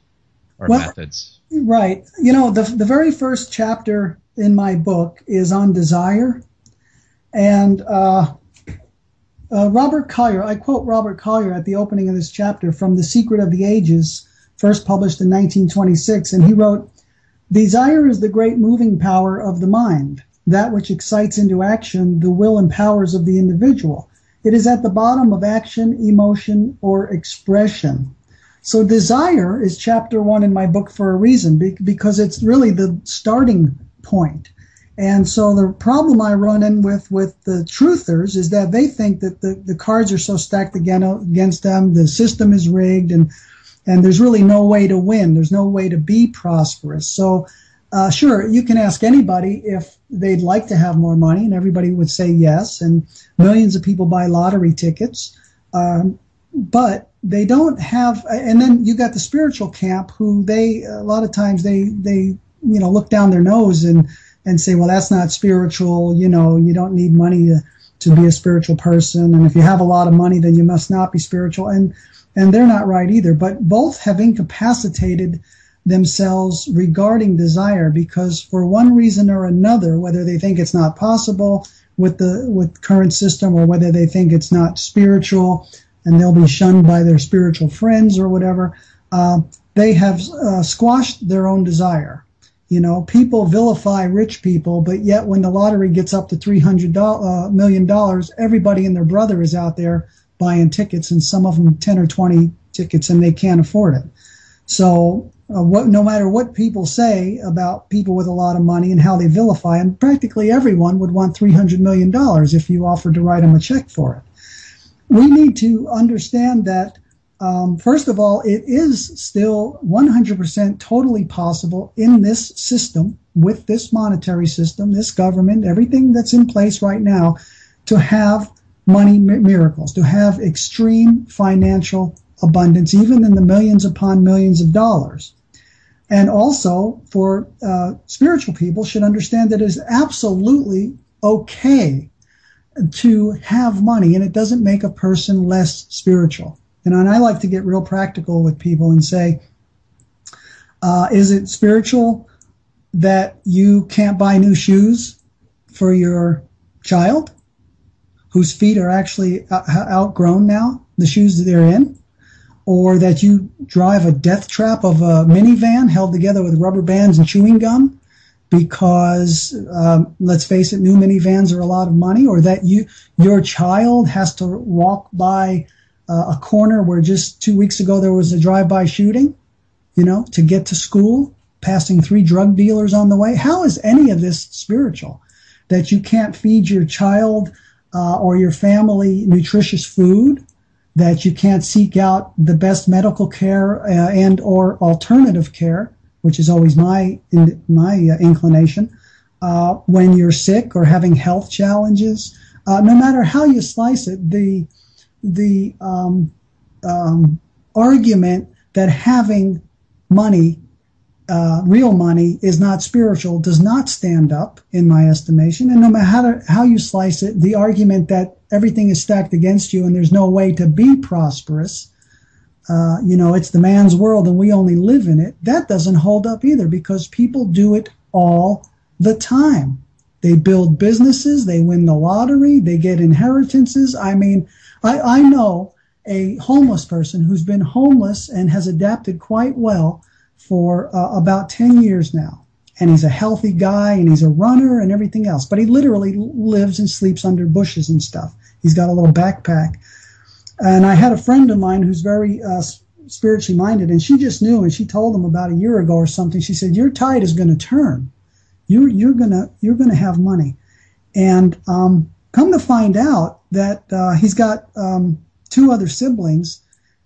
or methods? Right. You know, the very first chapter in my book is on desire. And Robert Collier, I quote Robert Collier at the opening of this chapter from The Secret of the Ages, first published in 1926, and he wrote, "Desire is the great moving power of the mind, that which excites into action the will and powers of the individual. It is at the bottom of action, emotion, or expression." So desire is chapter 1 in my book for a reason, because it's really the starting point. And so the problem I run in with the truthers is that they think that the cards are so stacked against them, the system is rigged, and there's really no way to win. There's no way to be prosperous. So sure, you can ask anybody if they'd like to have more money, and everybody would say yes, and millions of people buy lottery tickets. But they don't have, and then you got the spiritual camp who a lot of times they look down their nose and say, well, that's not spiritual, you don't need money to be a spiritual person, and if you have a lot of money, then you must not be spiritual, and they're not right either. But both have incapacitated themselves regarding desire, because for one reason or another, whether they think it's not possible with current system, or whether they think it's not spiritual and they'll be shunned by their spiritual friends or whatever, they have squashed their own desire. People vilify rich people, but yet when the lottery gets up to $300 million, everybody and their brother is out there buying tickets, and some of them 10 or 20 tickets, and they can't afford it. So no matter what people say about people with a lot of money and how they vilify them, practically everyone would want $300 million if you offered to write them a check for it. We need to understand that, first of all, it is still 100% totally possible in this system, with this monetary system, this government, everything that's in place right now, to have money miracles, to have extreme financial abundance, even in the millions upon millions of dollars. And also, for spiritual people should understand that it is absolutely okay to have money, and it doesn't make a person less spiritual. And I like to get real practical with people and say, is it spiritual that you can't buy new shoes for your child whose feet are actually outgrown now, the shoes that they're in? Or that you drive a death trap of a minivan held together with rubber bands and chewing gum because, let's face it, new minivans are a lot of money? Or that your child has to walk by a corner where just 2 weeks ago there was a drive-by shooting, to get to school, passing 3 drug dealers on the way? How is any of this spiritual? That you can't feed your child or your family nutritious food? That you can't seek out the best medical care and or alternative care, which is always my inclination, when you're sick or having health challenges. No matter how you slice it, the argument that having money, real money, is not spiritual does not stand up, in my estimation. And no matter how you slice it, the argument that everything is stacked against you and there's no way to be prosperous, it's the man's world and we only live in it, that doesn't hold up either, because people do it all the time. They build businesses, they win the lottery, they get inheritances. I mean, I know a homeless person who's been homeless and has adapted quite well for about 10 years now. And he's a healthy guy, and he's a runner and everything else. But he literally lives and sleeps under bushes and stuff. He's got a little backpack. And I had a friend of mine who's very spiritually minded, and she just knew, and she told him about a year ago or something. She said, "Your tide is going to turn. You're gonna have money." And come to find out that he's got 2 other siblings,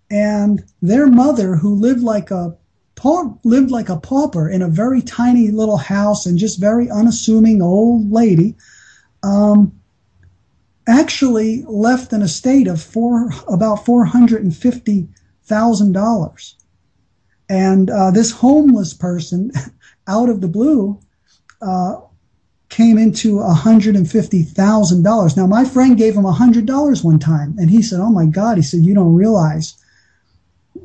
and their mother, who lived like a pauper in a very tiny little house and just very unassuming old lady, actually left an estate of about $450,000. And this homeless person, out of the blue, came into $150,000. Now, my friend gave him $100 one time, and he said, "Oh my God," he said, "you don't realize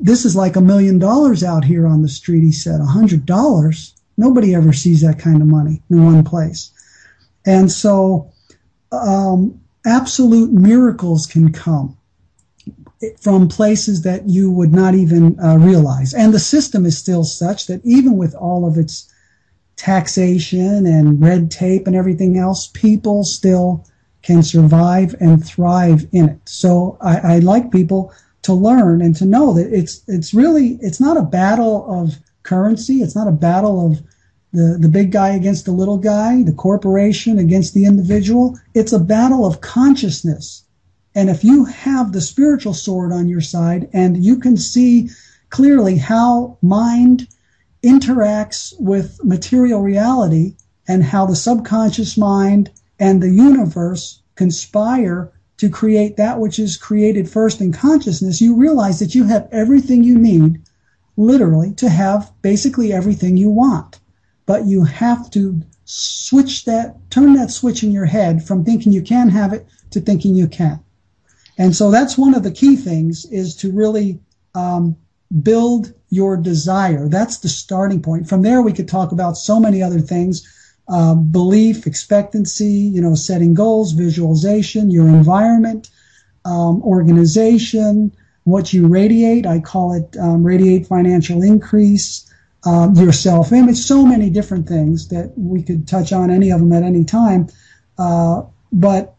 this is like $1 million out here on the street." He said, $100? Nobody ever sees that kind of money in one place. And so absolute miracles can come from places that you would not even realize. And the system is still such that even with all of its taxation and red tape and everything else, people still can survive and thrive in it. So I like people to learn and to know that it's not a battle of currency. It's not a battle of the big guy against the little guy, the corporation against the individual. It's a battle of consciousness. And if you have the spiritual sword on your side and you can see clearly how mind interacts with material reality and how the subconscious mind and the universe conspire to create that which is created first in consciousness, you realize that you have everything you need, literally, to have basically everything you want. But you have to turn that switch in your head from thinking you can have it to thinking you can. And so that's one of the key things, is to really build your desire. That's the starting point. From there, we could talk about so many other things. Belief, expectancy, setting goals, visualization, your environment, organization, what you radiate. I call it radiate financial increase, your self-image, so many different things that we could touch on any of them at any time. But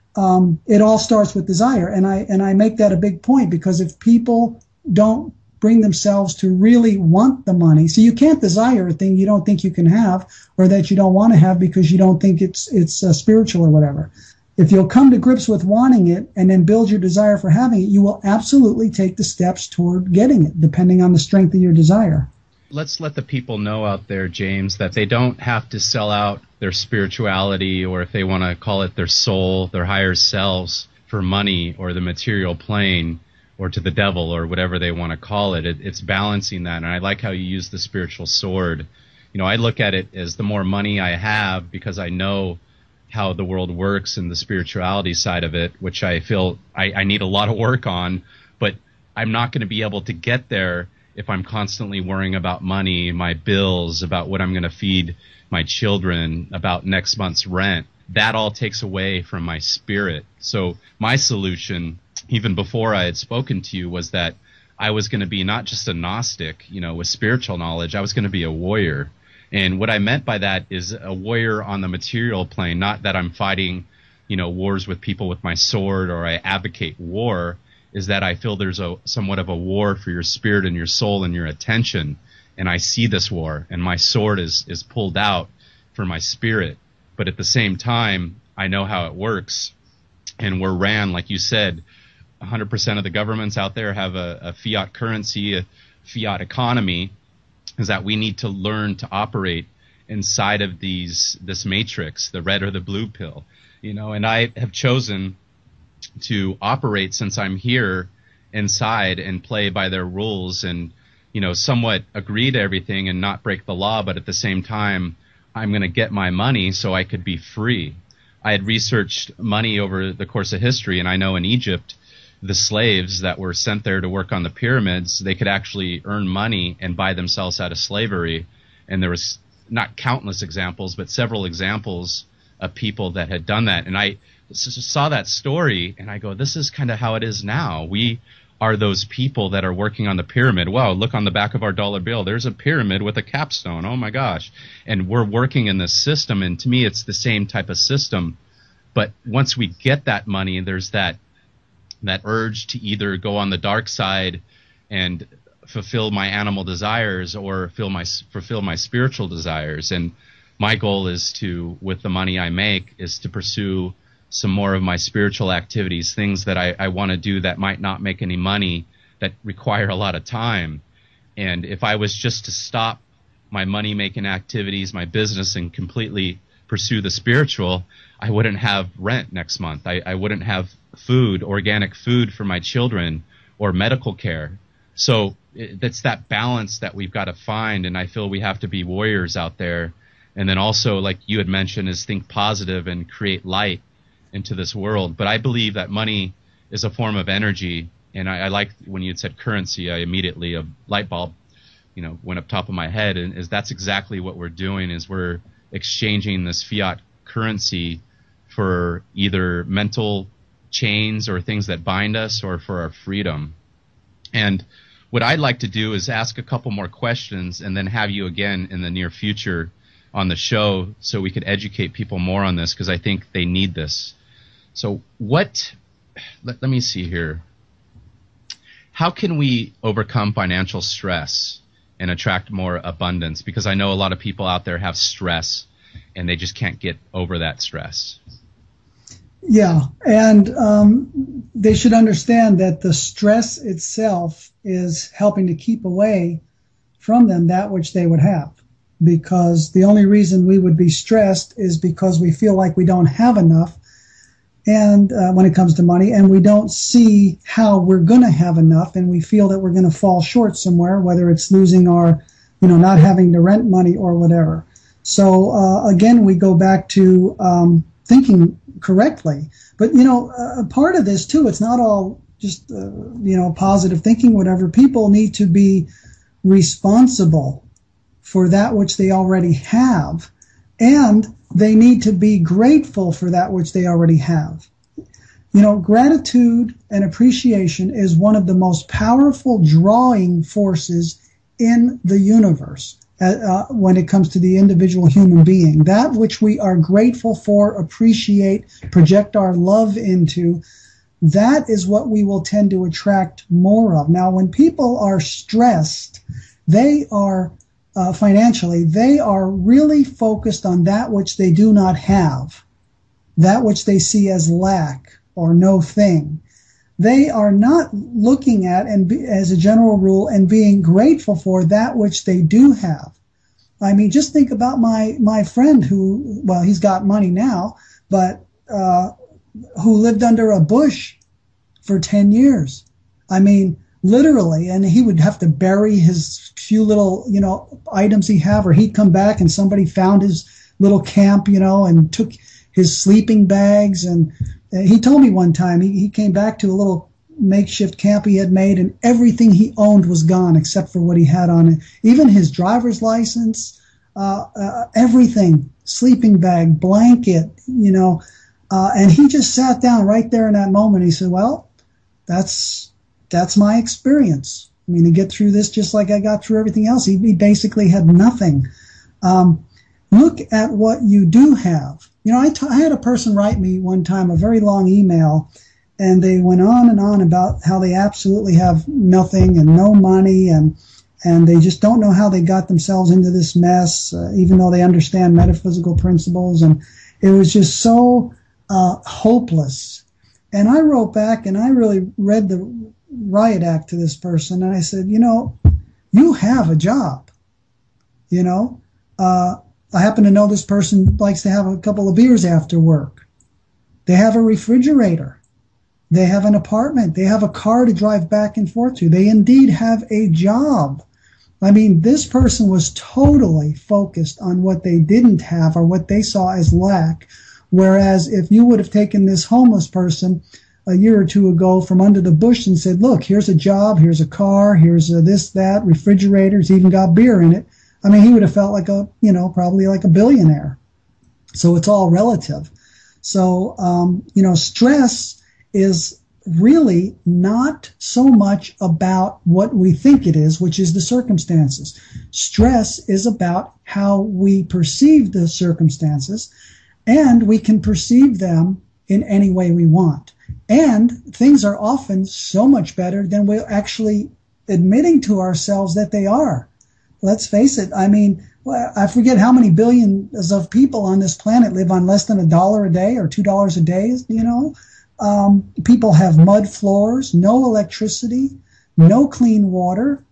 it all starts with desire. And I make that a big point, because if people don't bring themselves to really want the money. So you can't desire a thing you don't think you can have or that you don't want to have because you don't think it's spiritual or whatever. If you'll come to grips with wanting it and then build your desire for having it, you will absolutely take the steps toward getting it, depending on the strength of your desire. Let's let the people know out there, James, that they don't have to sell out their spirituality, or if they want to call it their soul, their higher selves, for money or the material plane or to the devil or whatever they want to call it. It's balancing that. And I like how you use the spiritual sword. You know, I look at it as the more money I have, because I know how the world works and the spirituality side of it, which I feel I need a lot of work on, but I'm not going to be able to get there if I'm constantly worrying about money, my bills, about what I'm going to feed my children, about next month's rent. That all takes away from my spirit. So my solution, even before I had spoken to you, was that I was going to be not just a Gnostic, you know, with spiritual knowledge. I was going to be a warrior. And what I meant by that is a warrior on the material plane, not that I'm fighting, you know, wars with people with my sword or I advocate war, is that I feel there's somewhat of a war for your spirit and your soul and your attention. And I see this war, and my sword is pulled out for my spirit. But at the same time, I know how it works. And we're ran, like you said, 100% of the governments out there have a fiat currency, a fiat economy, is that we need to learn to operate inside of this matrix, the red or the blue pill. You know, and I have chosen to operate, since I'm here, inside and play by their rules and, you know, somewhat agree to everything and not break the law, but at the same time, I'm going to get my money so I could be free. I had researched money over the course of history, and I know in Egypt, the slaves that were sent there to work on the pyramids, they could actually earn money and buy themselves out of slavery. And there was not countless examples, but several examples of people that had done that. And I saw that story, and I go, this is kind of how it is now. We are those people that are working on the pyramid. Wow, look on the back of our dollar bill. There's a pyramid with a capstone. Oh, my gosh. And we're working in this system, and to me, it's the same type of system. But once we get that money, there's that urge to either go on the dark side and fulfill my animal desires or fulfill my spiritual desires. And my goal is to, with the money I make, is to pursue some more of my spiritual activities, things that I want to do that might not make any money, that require a lot of time. And if I was just to stop my money-making activities, my business, and completely pursue the spiritual, I wouldn't have rent next month. I wouldn't have food, organic food for my children, or medical care. So it's that balance that we've got to find, and I feel we have to be warriors out there. And then also, like you had mentioned, is think positive and create light into this world. But I believe that money is a form of energy, and I like when you had said currency, I immediately, a light bulb, went up top of my head, and that's exactly what we're doing, is we're exchanging this fiat currency for either mental chains or things that bind us, or for our freedom. And what I'd like to do is ask a couple more questions and then have you again in the near future on the show so we could educate people more on this, because I think they need this. So let me see here. How can we overcome financial stress and attract more abundance? Because I know a lot of people out there have stress and they just can't get over that stress. Yeah, and they should understand that the stress itself is helping to keep away from them that which they would have. Because the only reason we would be stressed is because we feel like we don't have enough, and when it comes to money, and we don't see how we're going to have enough, and we feel that we're going to fall short somewhere, whether it's losing our, not having the rent money or whatever. So again, we go back to thinking correctly. But part of this too, it's not all just positive thinking, whatever. People need to be responsible for that which they already have, and they need to be grateful for that which they already have. Gratitude and appreciation is one of the most powerful drawing forces in the universe when it comes to the individual human being. That which we are grateful for, appreciate, project our love into, that is what we will tend to attract more of. Now, when people are stressed, they are financially, they are really focused on that which they do not have, that which they see as lack or no thing. They are not looking at, and as a general rule, and being grateful for that which they do have. I mean, just think about my friend who, well, he's got money now, but who lived under a bush for 10 years. I mean, literally, and he would have to bury his few little, items he have, or he'd come back and somebody found his little camp, and took his sleeping bags. And he told me one time he came back to a little makeshift camp he had made, and everything he owned was gone except for what he had on it. Even his driver's license, everything, sleeping bag, blanket, and he just sat down right there in that moment. He said, well, that's my experience. I mean, to get through this just like I got through everything else. He basically had nothing. Look at what you do have. I had a person write me one time a very long email, and they went on and on about how they absolutely have nothing and no money, and they just don't know how they got themselves into this mess, even though they understand metaphysical principles. And it was just so hopeless. And I wrote back, and I really read the riot act to this person, and I said, you have a job. I happen to know this person likes to have a couple of beers after work. They have a refrigerator. They have an apartment. They have a car to drive back and forth to. They indeed have a job. I mean, this person was totally focused on what they didn't have or what they saw as lack. Whereas if you would have taken this homeless person a year or two ago from under the bush and said, look, here's a job, here's a car, here's this, that, refrigerators, even got beer in it. I mean, he would have felt like probably like a billionaire. So it's all relative. So, stress is really not so much about what we think it is, which is the circumstances. Stress is about how we perceive the circumstances, and we can perceive them in any way we want. And things are often so much better than we're actually admitting to ourselves that they are. Let's face it. I mean, I forget how many billions of people on this planet live on less than $1 a day or $2 a day. People have mud floors, no electricity, no clean water.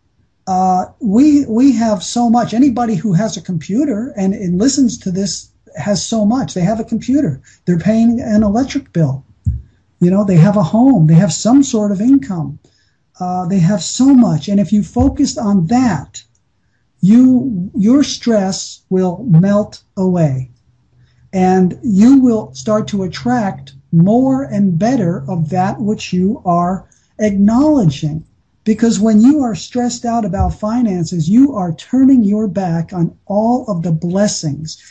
We have so much. Anybody who has a computer and listens to this has so much. They have a computer. They're paying an electric bill. They have a home. They have some sort of income. They have so much. And if you focused on that, your stress will melt away, and you will start to attract more and better of that which you are acknowledging. Because when you are stressed out about finances, you are turning your back on all of the blessings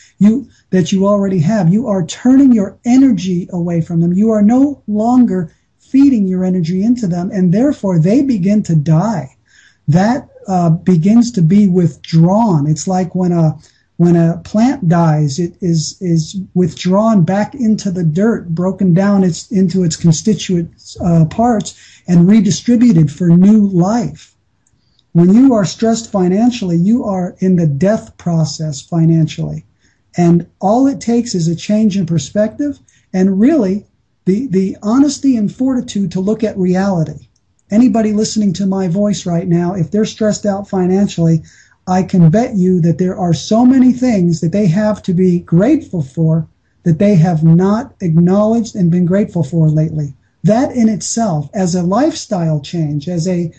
that you already have. You are turning your energy away from them. You are no longer feeding your energy into them, and therefore they begin to die. That begins to be withdrawn. It's like when a plant dies, it is withdrawn back into the dirt, broken down into its constituent parts, and redistributed for new life. When you are stressed financially, you are in the death process financially. And all it takes is a change in perspective and really the honesty and fortitude to look at reality. Anybody listening to my voice right now, if they're stressed out financially, I can bet you that there are so many things that they have to be grateful for that they have not acknowledged and been grateful for lately. That in itself, as a lifestyle change, as a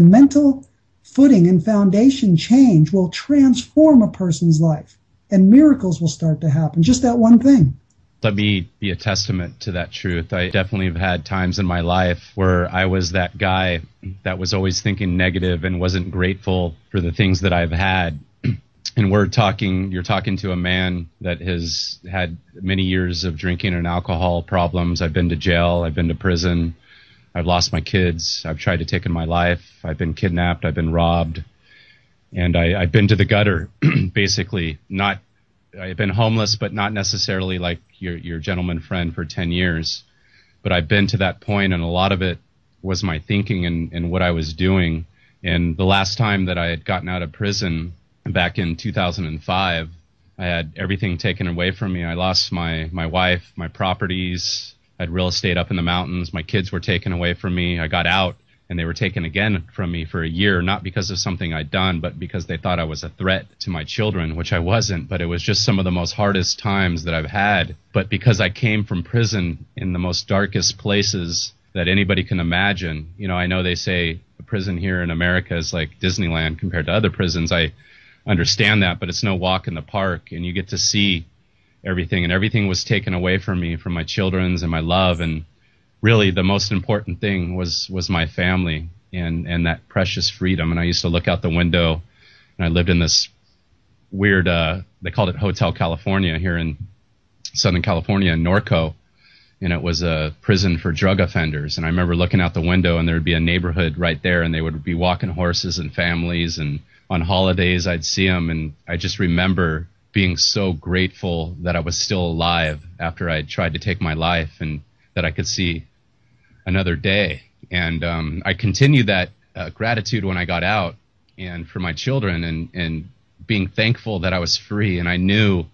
mental footing and foundation change, will transform a person's life, and miracles will start to happen. Just that one thing. Let me be a testament to that truth. I definitely have had times in my life where I was that guy that was always thinking negative and wasn't grateful for the things that I've had. And you're talking to a man that has had many years of drinking and alcohol problems. I've been to jail. I've been to prison. I've lost my kids. I've tried to take my life. I've been kidnapped. I've been robbed. And I've been to the gutter, basically. I've been homeless, but not necessarily like your gentleman friend for 10 years. but I've been to that point, and a lot of it was my thinking and what I was doing. And the last time that I had gotten out of prison back in 2005, I had everything taken away from me. I lost my wife, my properties. I had real estate up in the mountains. My kids were taken away from me. I got out, and they were taken again from me for a year, not because of something I'd done, but because they thought I was a threat to my children, which I wasn't. But it was just some of the most hardest times that I've had. But because I came from prison in the most darkest places that anybody can imagine, you know, I know they say a prison here in America is like Disneyland compared to other prisons. I understand that, but it's no walk in the park, and you get to see everything, and everything was taken away from me, from my children's and my love. And really the most important thing was my family and that precious freedom. And I used to look out the window, and I lived in this weird, they called it Hotel California here in Southern California in Norco. And it was a prison for drug offenders. And I remember looking out the window, and there would be a neighborhood right there, and they would be walking horses and families, and on holidays I'd see them. And I just remember being so grateful that I was still alive after I tried to take my life, and that I could see another day. And I continued that gratitude when I got out, and for my children, and being thankful that I was free, and I knew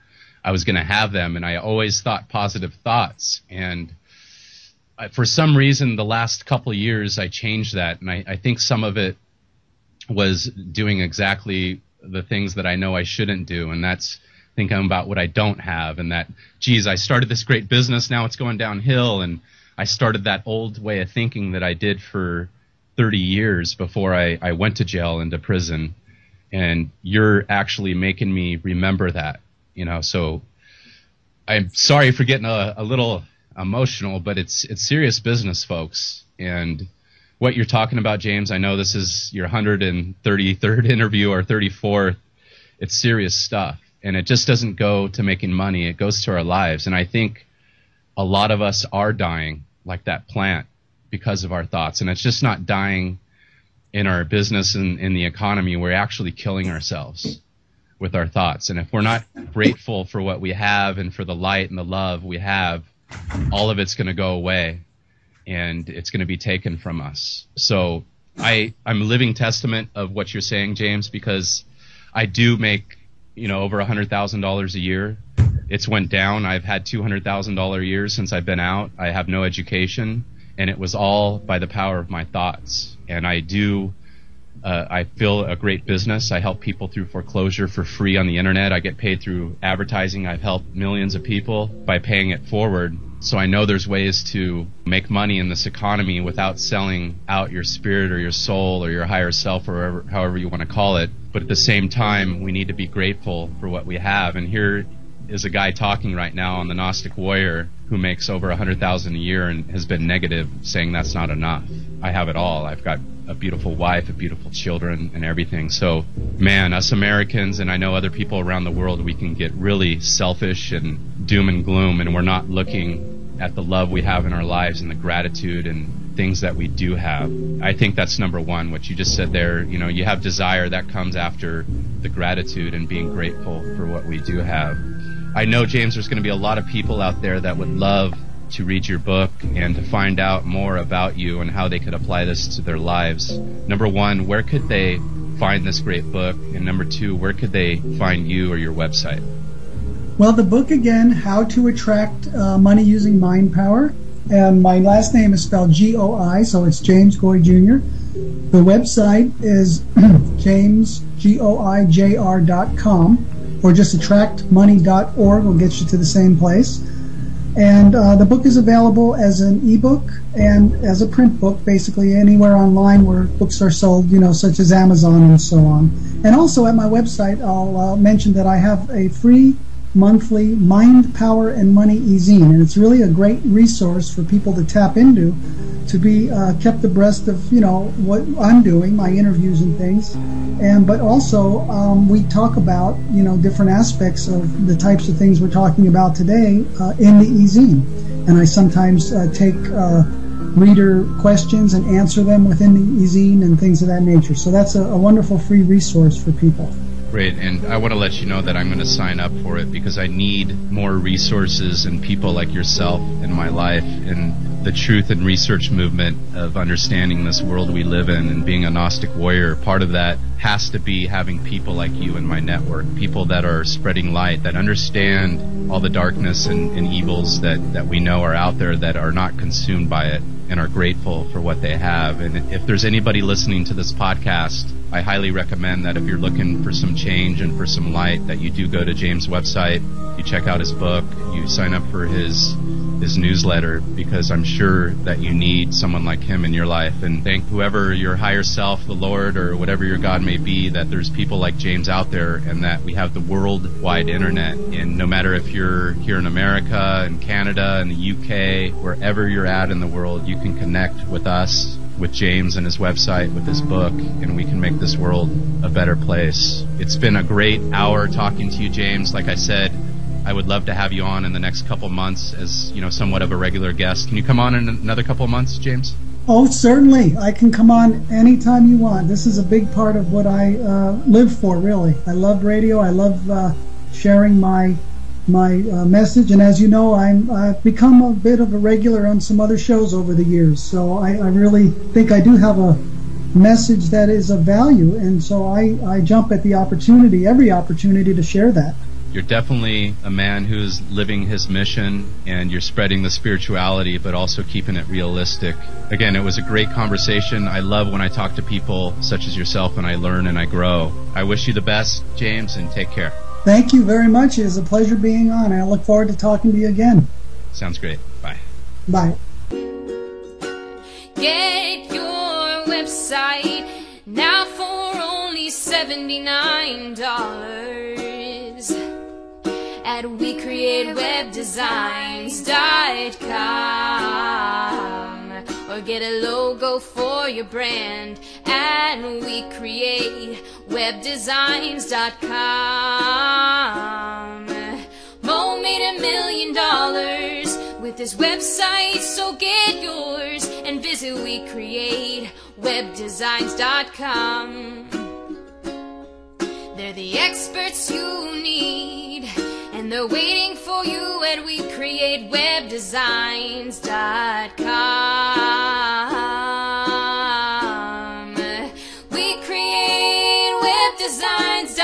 I was going to have them, and I always thought positive thoughts. And for some reason, the last couple of years, I changed that, and I think some of it was doing exactly the things that I know I shouldn't do, and that's thinking about what I don't have, and that, geez, I started this great business, now it's going downhill. And I started that old way of thinking that I did for 30 years before I went to jail and to prison. And you're actually making me remember that, you know. So I'm sorry for getting a little emotional, but it's serious business, folks. And what you're talking about, James, I know this is your 133rd interview or 34th. It's serious stuff. And it just doesn't go to making money. It goes to our lives. And I think a lot of us are dying like that plant because of our thoughts. And it's just not dying in our business and in the economy. We're actually killing ourselves with our thoughts. And if we're not grateful for what we have and for the light and the love we have, all of it's going to go away, and it's going to be taken from us. So I'm a living testament of what you're saying, James, because I do make, you know, over $100,000 a year. It's went down. I've had $200,000 years since I've been out. I have no education, and it was all by the power of my thoughts. And I feel a great business. I help people through foreclosure for free on the internet. I get paid through advertising. I've helped millions of people by paying it forward. So I know there's ways to make money in this economy without selling out your spirit or your soul or your higher self, or however you want to call it. But at the same time, we need to be grateful for what we have. And here is a guy talking right now on the Gnostic Warrior who makes over $100,000 a year and has been negative, saying that's not enough. I have it all. I've got a beautiful wife, a beautiful children, and everything. So, man, us Americans, and I know other people around the world, we can get really selfish and doom and gloom, and we're not looking at the love we have in our lives and the gratitude and things that we do have. I think that's number one, what you just said there. You know, you have desire, that comes after the gratitude and being grateful for what we do have. I know, James, there's going to be a lot of people out there that would love to read your book and to find out more about you and how they could apply this to their lives. Number one, where could they find this great book? And number two, where could they find you or your website? Well, the book, again, How to Attract Money Using Mind Power. And my last name is spelled G-O-I, so it's James Goy Jr. The website is jamesgoijr.com, or just attractmoney.org will get you to the same place. And the book is available as an ebook and as a print book, basically anywhere online where books are sold, you know, such as Amazon and so on. And also at my website, I'll mention that I have a free monthly Mind, Power, and Money e-zine, and it's really a great resource for people to tap into, to be kept abreast of, you know, what I'm doing, my interviews and things, but also we talk about, you know, different aspects of the types of things we're talking about today in the e-zine, and I sometimes take reader questions and answer them within the e-zine and things of that nature. So that's a wonderful free resource for people. Great, and I want to let you know that I'm going to sign up for it because I need more resources and people like yourself in my life. And the truth and research movement of understanding this world we live in and being a Gnostic warrior, part of that has to be having people like you in my network, people that are spreading light, that understand all the darkness and evils that we know are out there, that are not consumed by it and are grateful for what they have. And if there's anybody listening to this podcast, I highly recommend that if you're looking for some change and for some light, that you do go to James' website, you check out his book, you sign up for his newsletter, because I'm sure that you need someone like him in your life. And thank whoever your higher self, the Lord, or whatever your God may be, that there's people like James out there, and that we have the worldwide internet. And no matter if you're here in America, in Canada, in the UK, wherever you're at in the world, you can connect with us, with James and his website, with his book, and we can make this world a better place. It's been a great hour talking to you, James. Like I said, I would love to have you on in the next couple months as, somewhat of a regular guest. Can you come on in another couple months, James? Oh, certainly. I can come on anytime you want. This is a big part of what I live for, really. I love radio. I love sharing my message. And as you know, I've become a bit of a regular on some other shows over the years. So I really think I do have a message that is of value. And so I jump at the opportunity, every opportunity, to share that. You're definitely a man who's living his mission, and you're spreading the spirituality, but also keeping it realistic. Again, it was a great conversation. I love when I talk to people such as yourself, and I learn and I grow. I wish you the best, James, and take care. Thank you very much. It was a pleasure being on. I look forward to talking to you again. Sounds great. Bye. Bye. Get your website now for only $79 at WeCreateWebDesigns.com, or get a logo for your brand at WeCreateWebDesigns.com. Mo made $1 million with his website, so get yours and visit WeCreateWebDesigns.com. They're the experts you need, and they're waiting for you at WeCreateWebDesigns.com. WeCreateWebDesigns.com.